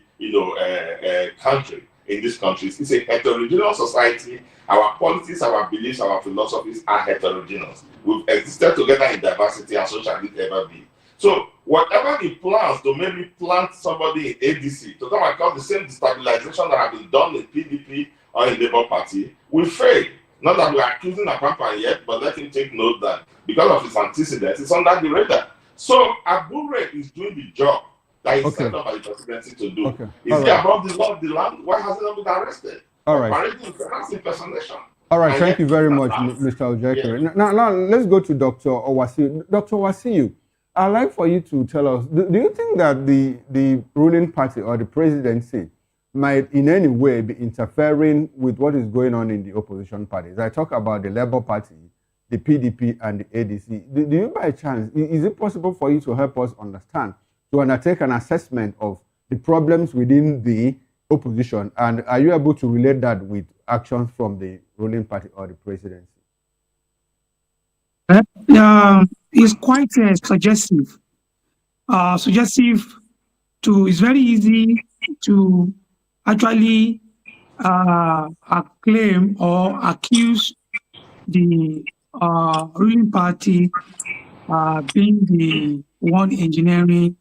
Speaker 3: country in this country. It's a heterogeneous society. Our politics, our beliefs, our philosophies are heterogeneous. We've existed together in diversity, and so shall it ever be. So whatever the plans to maybe plant somebody in ADC to come and cause the same destabilization that have been done in PDP or in Labour Party will fail. Not that we are accusing Apampa yet, but let him take note that because of his antecedents, it's under the radar. So Abure is doing the job that is set up by the presidency to do. Is he above the law of the land? Why hasn't he been arrested?
Speaker 15: All right.
Speaker 3: That's impersonation.
Speaker 15: All right, thank you very much, Mr. Ojekere.
Speaker 3: Yeah.
Speaker 15: Now, let's go to Dr. Owasiu. Dr. Owasiu, I'd like for you to tell us, do you think that the ruling party or the presidency might in any way be interfering with what is going on in the opposition parties? I talk about the Labour Party, the PDP, and the ADC. Do you by chance, is it possible for you to help us understand, to undertake an assessment of the problems within the opposition, and are you able to relate that with actions from the ruling party or the presidency?
Speaker 5: It's quite suggestive. It's very easy to actually claim or accuse the ruling party being the one engineering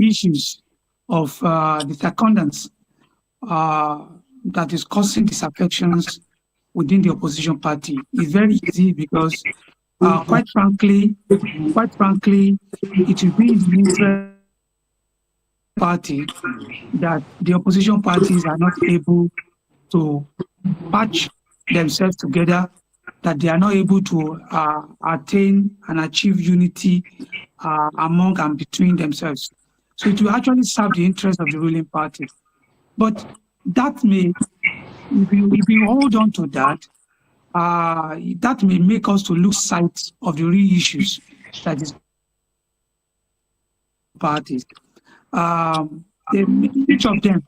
Speaker 5: issues of the secondants that is causing disaffections within the opposition party. It's very easy because quite frankly, it will be in the interest party that the opposition parties are not able to patch themselves together, that they are not able to attain and achieve unity among and between themselves. So it will actually serve the interest of the ruling party. But that may, if you hold on to that, that may make us to lose sight of the real issues that is parties. Each of them,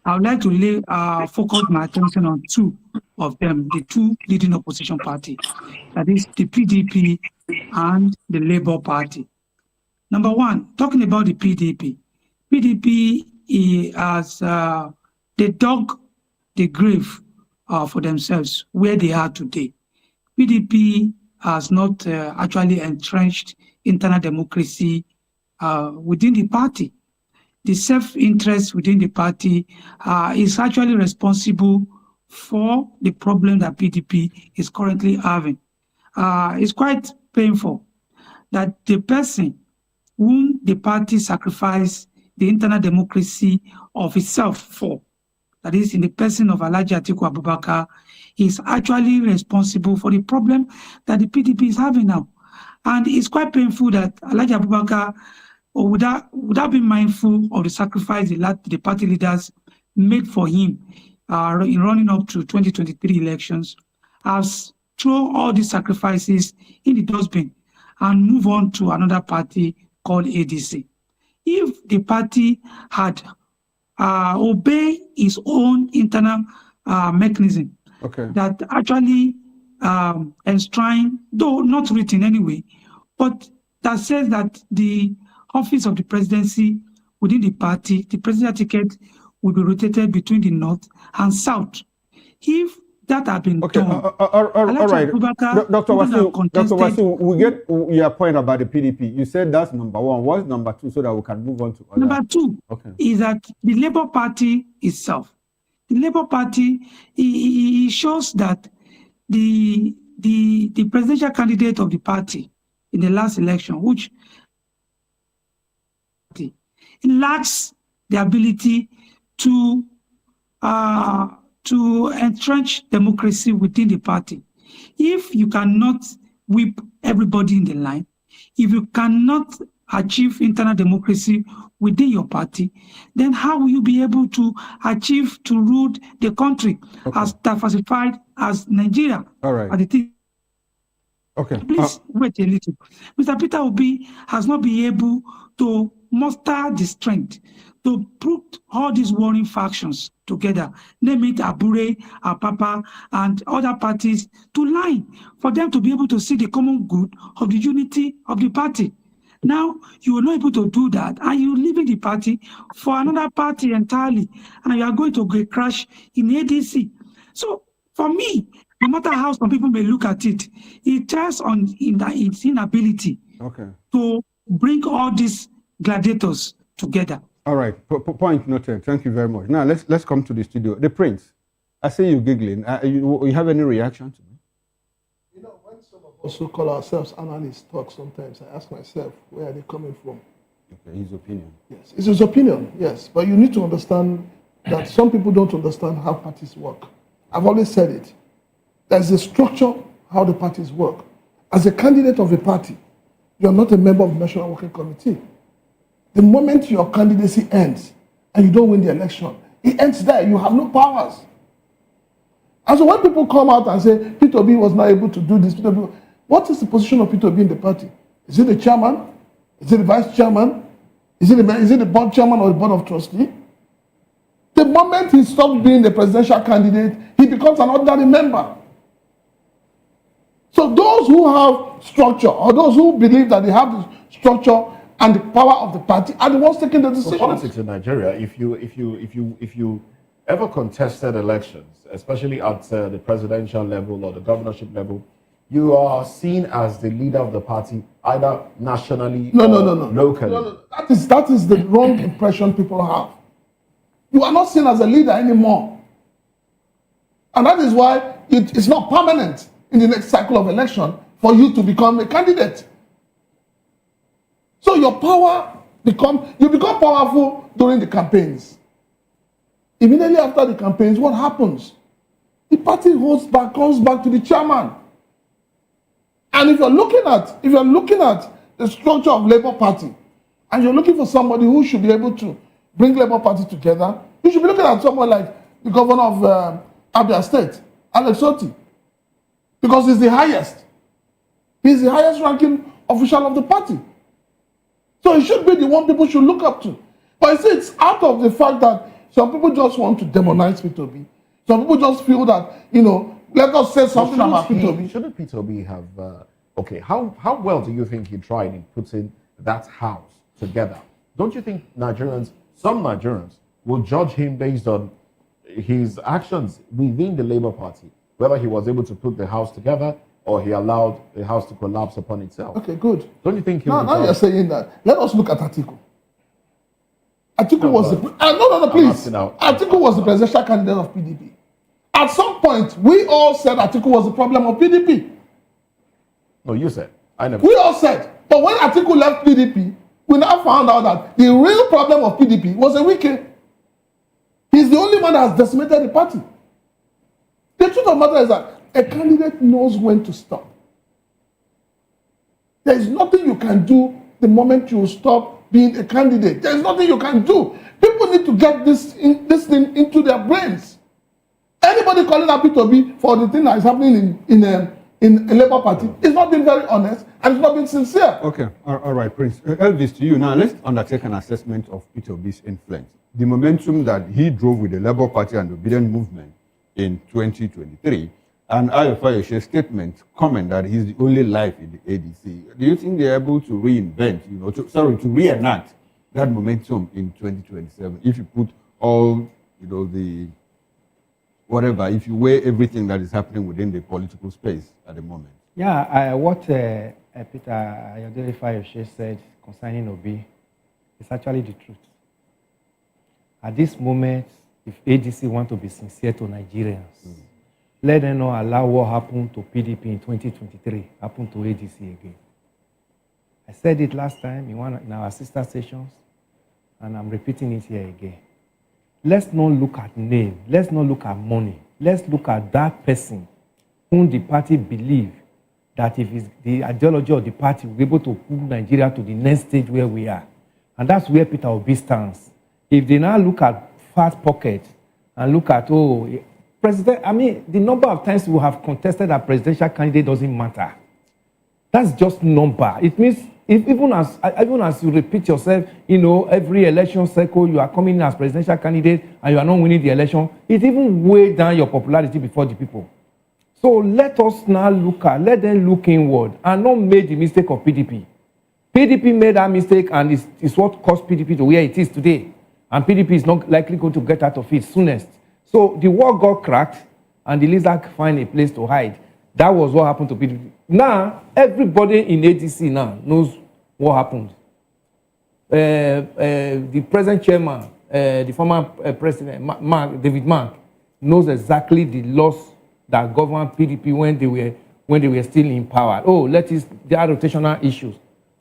Speaker 5: I would like to focus my attention on two of them, the two leading opposition party, that is the PDP and the Labour Party. Number one, talking about the PDP. PDP has they dug the grave for themselves where they are today. PDP has not actually entrenched internal democracy within the party. The self-interest within the party is actually responsible for the problem that PDP is currently having. It's quite painful that the person whom the party sacrificed the internal democracy of itself for, that is in the person of Alhaji Atiku Abubakar, is actually responsible for the problem that the PDP is having now. And it's quite painful that Alhaji Abubakar, without being mindful of the sacrifice the party leaders made for him in running up to 2023 elections, has thrown all these sacrifices in the dustbin and move on to another party called ADC. If the party had obeyed its own internal mechanism that actually enshrine, though not written anyway, but that says that the office of the presidency within the party, the presidential ticket will be rotated between the north and south. If that had been done,
Speaker 15: all right. Dr. Wasiu, we get your point about the PDP. You said that's number one. What's number two so that we can move on to other?
Speaker 5: Number two is that the Labour Party itself. The Labour Party, it shows that the presidential candidate of the party in the last election, which lacks the ability to entrench democracy within the party. If you cannot whip everybody in the line, if you cannot achieve internal democracy within your party, then how will you be able to achieve to rule the country as diversified as Nigeria?
Speaker 15: All right.
Speaker 5: Please wait a little. Mr. Peter Obi has not been able to muster the strength to put all these warring factions together, name it Abure, Apapa, and other parties to line for them to be able to see the common good of the unity of the party. Now, you are not able to do that, and you're leaving the party for another party entirely, and you are going to get crash in ADC. So, for me, no matter how some people may look at it, it tells on its inability to bring all these gladiators together.
Speaker 15: All right, point noted. Thank you very much. Now let's come to the studio. The Prince, I see you giggling. You have any reaction to me?
Speaker 1: You know, when some of us who call ourselves analysts talk, sometimes I ask myself, where are they coming from?
Speaker 15: Okay, his opinion.
Speaker 1: Yes, it's his opinion. Yes, but you need to understand that some people don't understand how parties work. I've always said it. There's a structure how the parties work. As a candidate of a party, you're not a member of the National Working Committee. The moment your candidacy ends and you don't win the election, it ends there. You have no powers. And so when people come out and say, Peter Obi was not able to do this, what is the position of Peter Obi in the party? Is it the chairman? Is it the vice chairman? Is it the board chairman or the board of trustees? The moment he stops being the presidential candidate, he becomes an ordinary member. So those who have structure, or those who believe that they have the structure and the power of the party, are the ones taking the decision.
Speaker 14: Politics in Nigeria, if you ever contested elections, especially at the presidential level or the governorship level, you are seen as the leader of the party, either nationally or locally.
Speaker 1: No. That is the wrong impression people have. You are not seen as a leader anymore. And that is why it's not permanent in the next cycle of election. for you to become a candidate. So your power you become powerful during the campaigns. Immediately after the campaigns, what happens? The party comes back to the chairman. And if you're looking at the structure of Labour Party, and you're looking for somebody who should be able to bring Labour Party together, you should be looking at someone like the governor of Abia State, Alex Otti, because he's the highest. He's the highest ranking official of the party. So he should be the one people should look up to. But you see, it's out of the fact that some people just want to demonize P2B. Some people just feel that, let us say something about P2B.
Speaker 14: Shouldn't P2B have, how well do you think he tried in putting that house together? Don't you think some Nigerians will judge him based on his actions within the Labour Party, whether he was able to put the house together or he allowed the house to collapse upon itself?
Speaker 1: Okay, good.
Speaker 14: Don't you think he
Speaker 1: now you're saying that. Let us look at Atiku. Atiku was please. Atiku was the presidential candidate of PDP. At some point, we all said Atiku was the problem of PDP.
Speaker 14: No, you said. I never.
Speaker 1: We all said. But when Atiku left PDP, we now found out that the real problem of PDP was a Wike. He's the only one that has decimated the party. The truth of the matter is that a candidate knows when to stop. There is nothing you can do the moment you stop being a candidate. There is nothing you can do. People need to get this thing into their brains. Anybody calling out P2B for the thing that is happening in a Labour Party is not being very honest and it's not being sincere.
Speaker 15: Okay, all right, Prince. Elvis, to you now. Let's undertake an assessment of P2B's influence. The momentum that he drove with the Labour Party and the Obedient Movement in 2023. And Ayofayoshe's statement, comment that he's the only life in the ADC. Do you think they're able to reinvent, to reenact that momentum in 2027? If you put all, if you weigh everything that is happening within the political space at the moment.
Speaker 2: Yeah, what Peter Ayofayoshe said concerning Obi is actually the truth. At this moment, if ADC want to be sincere to Nigerians, let them not allow what happened to PDP in 2023 happen to ADC again. I said it last time in our sister sessions, and I'm repeating it here again. Let's not look at name. Let's not look at money. Let's look at that person whom the party believe that if it's the ideology of the party will be able to pull Nigeria to the next stage where we are. And that's where Peter Obi stands. If they now look at fat pocket and look at, the number of times we have contested a presidential candidate doesn't matter. That's just number. It means even as you repeat yourself, every election cycle, you are coming in as presidential candidate and you are not winning the election, it even weighs down your popularity before the people. So let us now let them look inward and not make the mistake of PDP. PDP made that mistake and it's what caused PDP to where it is today. And PDP is not likely going to get out of it soonest. So the wall got cracked and the lizard find a place to hide. That was what happened to PDP. Now, everybody in ADC now knows what happened. The present chairman, the former president, David Mark, knows exactly the loss that governed PDP when they were still in power. There are rotational issues.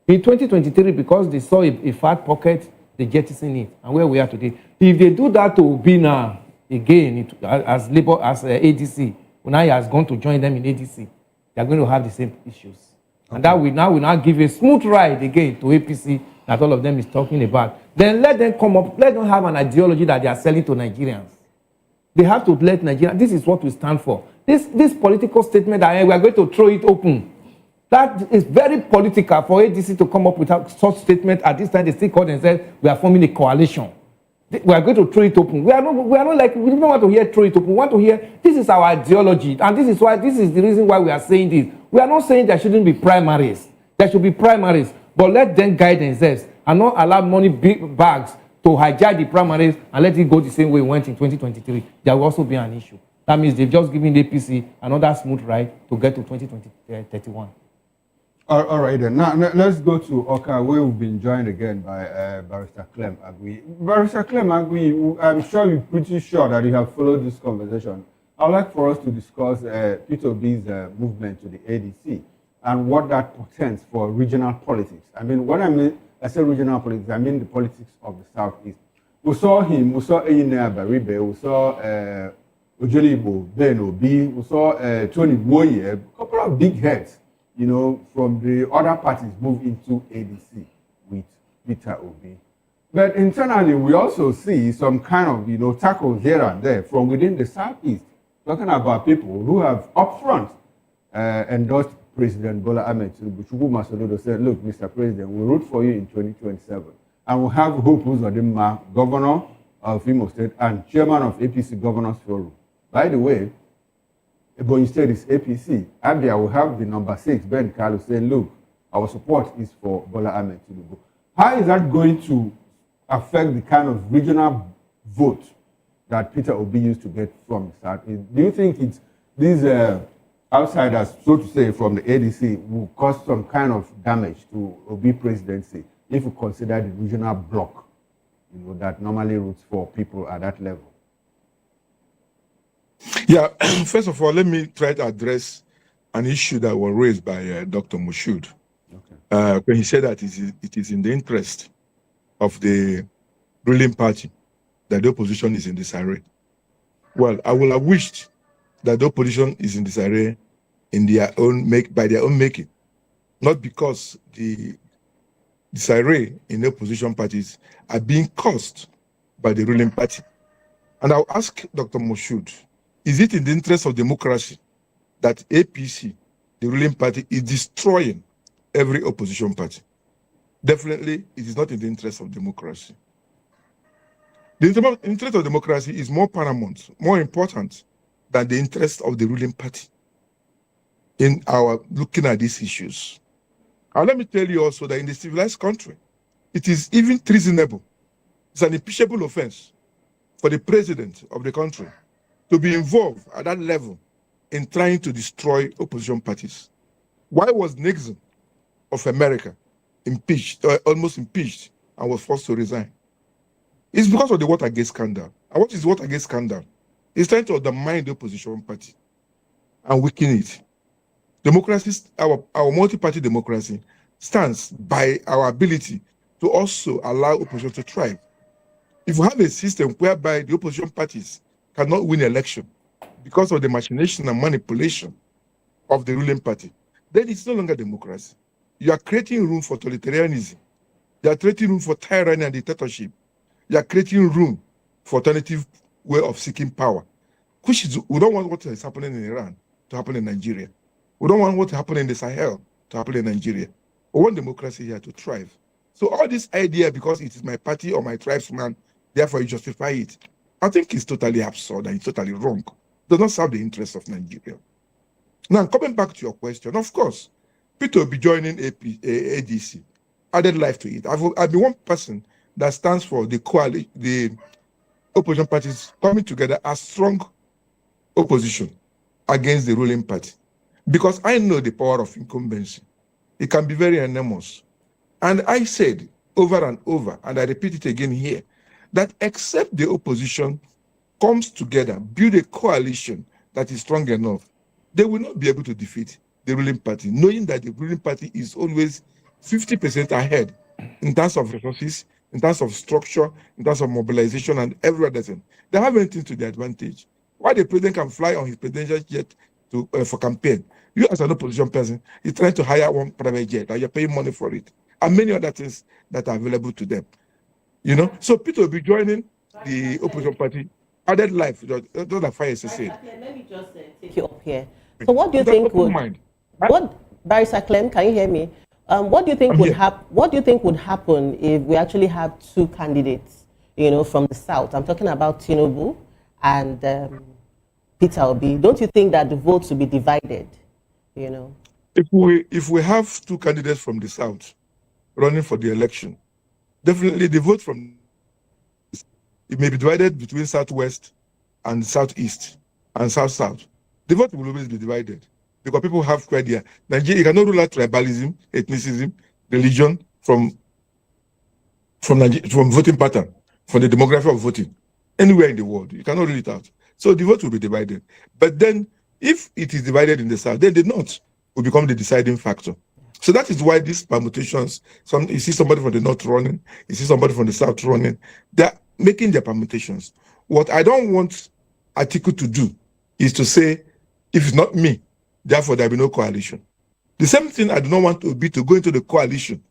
Speaker 2: In 2023, because they saw a fat pocket, they jettisoned it. And where we are today. If they do that to Obi now, again, as Labour, as ADC, now he has gone to join them in ADC, they are going to have the same issues. Okay. And that will now give a smooth ride again to APC that all of them is talking about. Then let them come up, let them have an ideology that they are selling to Nigerians. They have to let Nigeria, this is what we stand for. This political statement that we are going to throw it open, that is very political for ADC to come up with such statement. At this time, they still call themselves, we are forming a coalition. We are going to throw it open. We don't want to hear throw it open. We want to hear, this is our ideology. And this is the reason why we are saying this. We are not saying there shouldn't be primaries. There should be primaries. But let them guide themselves and not allow money bags to hijack the primaries and let it go the same way it went in 2023. There will also be an issue. That means they've just given the APC another smooth ride to get to 2031.
Speaker 15: All right, then. Now, let's go to Oka, where we've been joined again by Barrister Clem Agui. Barrister Clem Agui, I'm sure you're pretty sure that you have followed this conversation. I'd like for us to discuss P2B's movement to the ADC. and what that portends for regional politics. I mean, I say regional politics, I mean the politics of the Southeast. We saw him, we saw Eyina Baribe, we saw Ojolibo, Ben Obi, we saw Tony Moye, a couple of big heads, you know, from the other parties move into ADC with Peter Obi. But internally, we also see some kind of, you know, tackles here and there from within the Southeast, talking about people who have upfront endorsed President Bola Ahmed Tinubu. Chukwu Masolodo said, look, Mr. President, we'll root for you in 2027. And we'll have Hope Uzodinma, governor of Imo State and chairman of APC Governors Forum. By the way, Ebonyi State is APC. Abia will have the number 6, Ben Kalu, saying, look, our support is for Bola Ahmed Tinubu. How is that going to affect the kind of regional vote that Peter Obi used to get from the South? Do you think it's these outsiders, so to say, from the ADC will cause some kind of damage to Obi presidency if you consider the regional bloc, you know, that normally roots for people at that level?
Speaker 4: Yeah, first of all, let me try to address an issue that was raised by Dr. Moshood. Okay. When he said that it is in the interest of the ruling party that the opposition is in disarray. Well, I would have wished that the opposition is in disarray by their own making, not because the disarray in the opposition parties are being caused by the ruling party. And I'll ask Dr. Moshood, is it in the interest of democracy that APC, the ruling party, is destroying every opposition party? Definitely, it is not in the interest of democracy. The interest of democracy is more paramount, more important than the interest of the ruling party in our looking at these issues. And let me tell you also that in the civilized country, it is even treasonable. It's an impeachable offense for the president of the country to be involved at that level in trying to destroy opposition parties. Why was Nixon of America impeached, or almost impeached, and was forced to resign? It's because of the Watergate scandal. And what is the Watergate scandal? It's trying to undermine the opposition party and weaken it. Democracy, our multi-party democracy stands by our ability to also allow opposition to thrive. If we have a system whereby the opposition parties cannot win election because of the machination and manipulation of the ruling party, then it's no longer democracy. You are creating room for totalitarianism. You are creating room for tyranny and dictatorship. You are creating room for alternative way of seeking power, which is, we don't want what is happening in Iran to happen in Nigeria. We don't want what happened in the Sahel to happen in Nigeria. We want democracy here to thrive. So all this idea, because it is my party or my tribesman, therefore you justify it, I think it's totally absurd and it's totally wrong. It does not serve the interests of Nigeria. Now, coming back to your question, of course, Peter will be joining ADC, added life to it. I've been one person that stands for the coalition, the opposition parties coming together as strong opposition against the ruling party. Because I know the power of incumbency. It can be very enormous. And I said over and over, and I repeat it again here, that except the opposition comes together, build a coalition that is strong enough, they will not be able to defeat the ruling party, knowing that the ruling party is always 50% ahead in terms of resources, in terms of structure, in terms of mobilization, and every other thing. They have anything to their advantage. Why the president can fly on his presidential jet for campaign? You as an opposition person, you're trying to hire one private jet, and you're paying money for it, and many other things that are available to them. You know, so Peter will be joining the opposition party, added life, just like Fire said.
Speaker 16: Let me just take you up here. So what do you think would, Barrister Clem, can you hear me? What do you think would happen if we actually have two candidates, you know, from the South? I'm talking about Tinubu and Peter Obi. Don't you think that the votes will be divided, you know?
Speaker 4: If we have two candidates from the South running for the election, definitely the vote from it may be divided between Southwest and Southeast and South-South. The vote will always be divided because people have quite idea. Nigeria, you cannot rule out tribalism, ethnicism, religion from voting pattern, from the demography of voting anywhere in the world. You cannot rule it out. So the vote will be divided. But then, if it is divided in the South, then the North will become the deciding factor. So that is why these permutations, you see somebody from the north running, you see somebody from the south running, they're making their permutations. What I don't want Atiku to do is to say, if it's not me, therefore there will be no coalition. The same thing I do not want to be to go into the coalition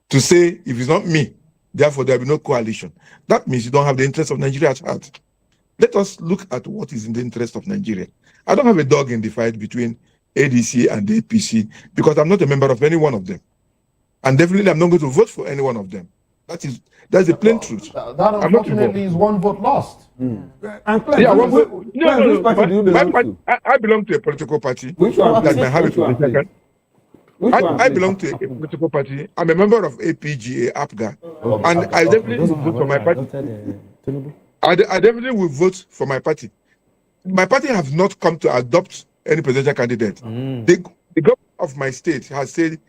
Speaker 4: to say, if it's not me, therefore there will be no coalition. That means you don't have the interest of Nigeria at heart. Let us look at what is in the interest of Nigeria. I don't have a dog in the fight between ADC and the APC because I'm not a member of any one of them. And definitely I'm not going to vote for any one of them. That's the plain truth.
Speaker 14: That unfortunately is one vote lost.
Speaker 15: And
Speaker 4: yeah, which party do you belong to? I belong to a political party.
Speaker 15: Which one?
Speaker 4: That may have a I belong to a political party. I'm a member of APGA, APGA. And I definitely will vote for my party. I definitely will vote for my party. My party has not come to adopt any presidential candidate. The governor of my state has said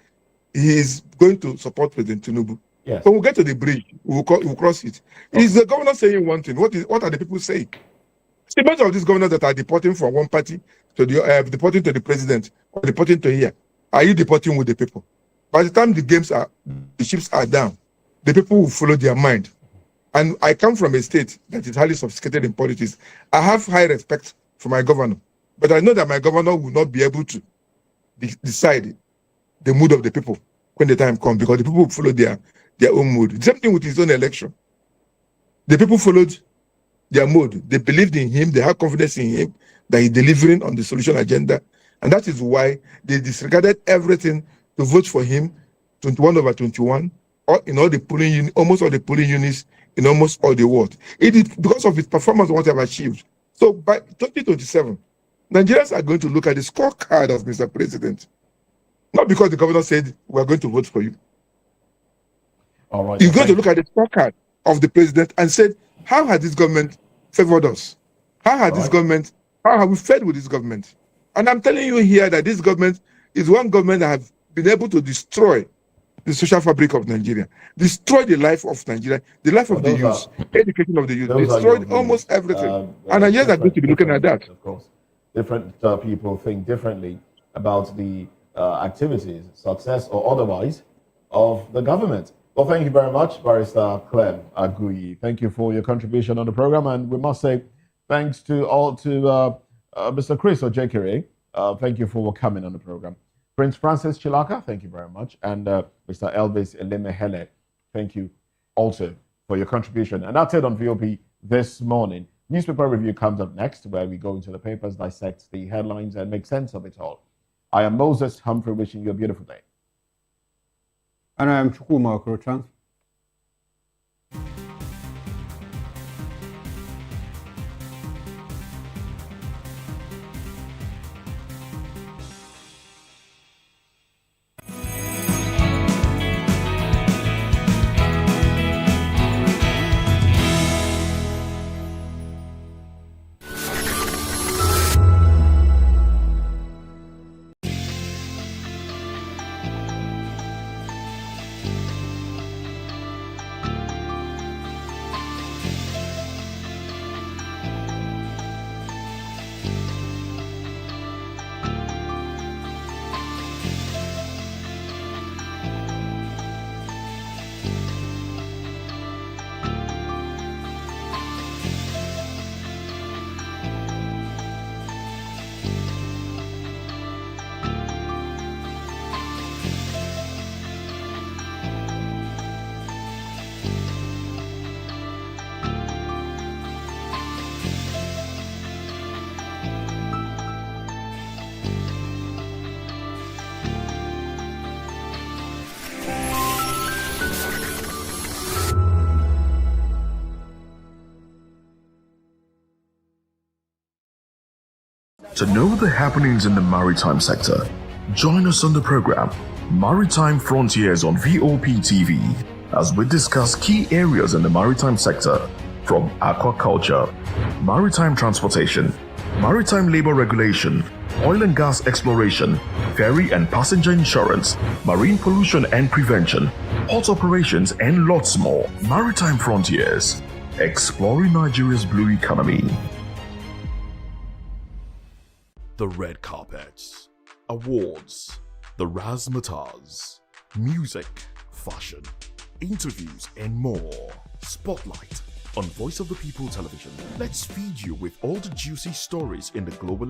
Speaker 4: he is going to support President Tinubu.
Speaker 14: Yes.
Speaker 4: When we get to the bridge, we'll cross it. Is the governor saying one thing? What are the people saying? See, most of these governors that are deporting from one party to the deporting to the president or deporting to here, are you deporting with the people? By the time the ships are down, the people will follow their mind. And I come from a state that is highly sophisticated in politics. I have high respect for my governor, but I know that my governor will not be able to decide the mood of the people when the time comes, because the people will follow their own mood. The same thing with his own election. The people followed their mood. They believed in him. They had confidence in him that he's delivering on the solution agenda. And that is why they disregarded everything to vote for him 21/21, or in all the polling almost all the polling units in almost all the world. It is because of his performance what they have achieved. So by 2027, Nigerians are going to look at the scorecard of Mr. President. Not because the governor said, we're going to vote for you.
Speaker 14: All right.
Speaker 4: He's going to look at the scorecard of the president and said, how has this government favored us? How have we fared with this government? And I'm telling you here that this government is one government that has been able to destroy the social fabric of Nigeria, destroy the life of Nigeria, the life of the youth, education of the youth, destroyed almost everything. And Nigerians are going to be looking at that.
Speaker 14: Of course, different people think differently about the activities, success or otherwise, of the government. Well, thank you very much, Barrister Clem Aguyi. Thank you for your contribution on the program, and we must say thanks to Mr. Chris Ojekere. Thank you for coming on the program. Prince Francis Chilaka, thank you very much. And Mr. Elvis Elemehele, thank you also for your contribution. And that's it on VOP this morning. Newspaper review comes up next, where we go into the papers, dissect the headlines, and make sense of it all. I am Moses Humphrey, wishing you a beautiful day.
Speaker 15: And I am Chukuma Okorocha.
Speaker 11: To know the happenings in the maritime sector, join us on the program Maritime Frontiers on VOP TV as we discuss key areas in the maritime sector, from aquaculture, maritime transportation, maritime labor regulation, oil and gas exploration, ferry and passenger insurance, marine pollution and prevention, port operations, and lots more. Maritime Frontiers, exploring Nigeria's blue economy. The red carpets, awards, the razzmatazz, music, fashion, interviews, and more. Spotlight on Voice of the People Television. Let's feed you with all the juicy stories in the global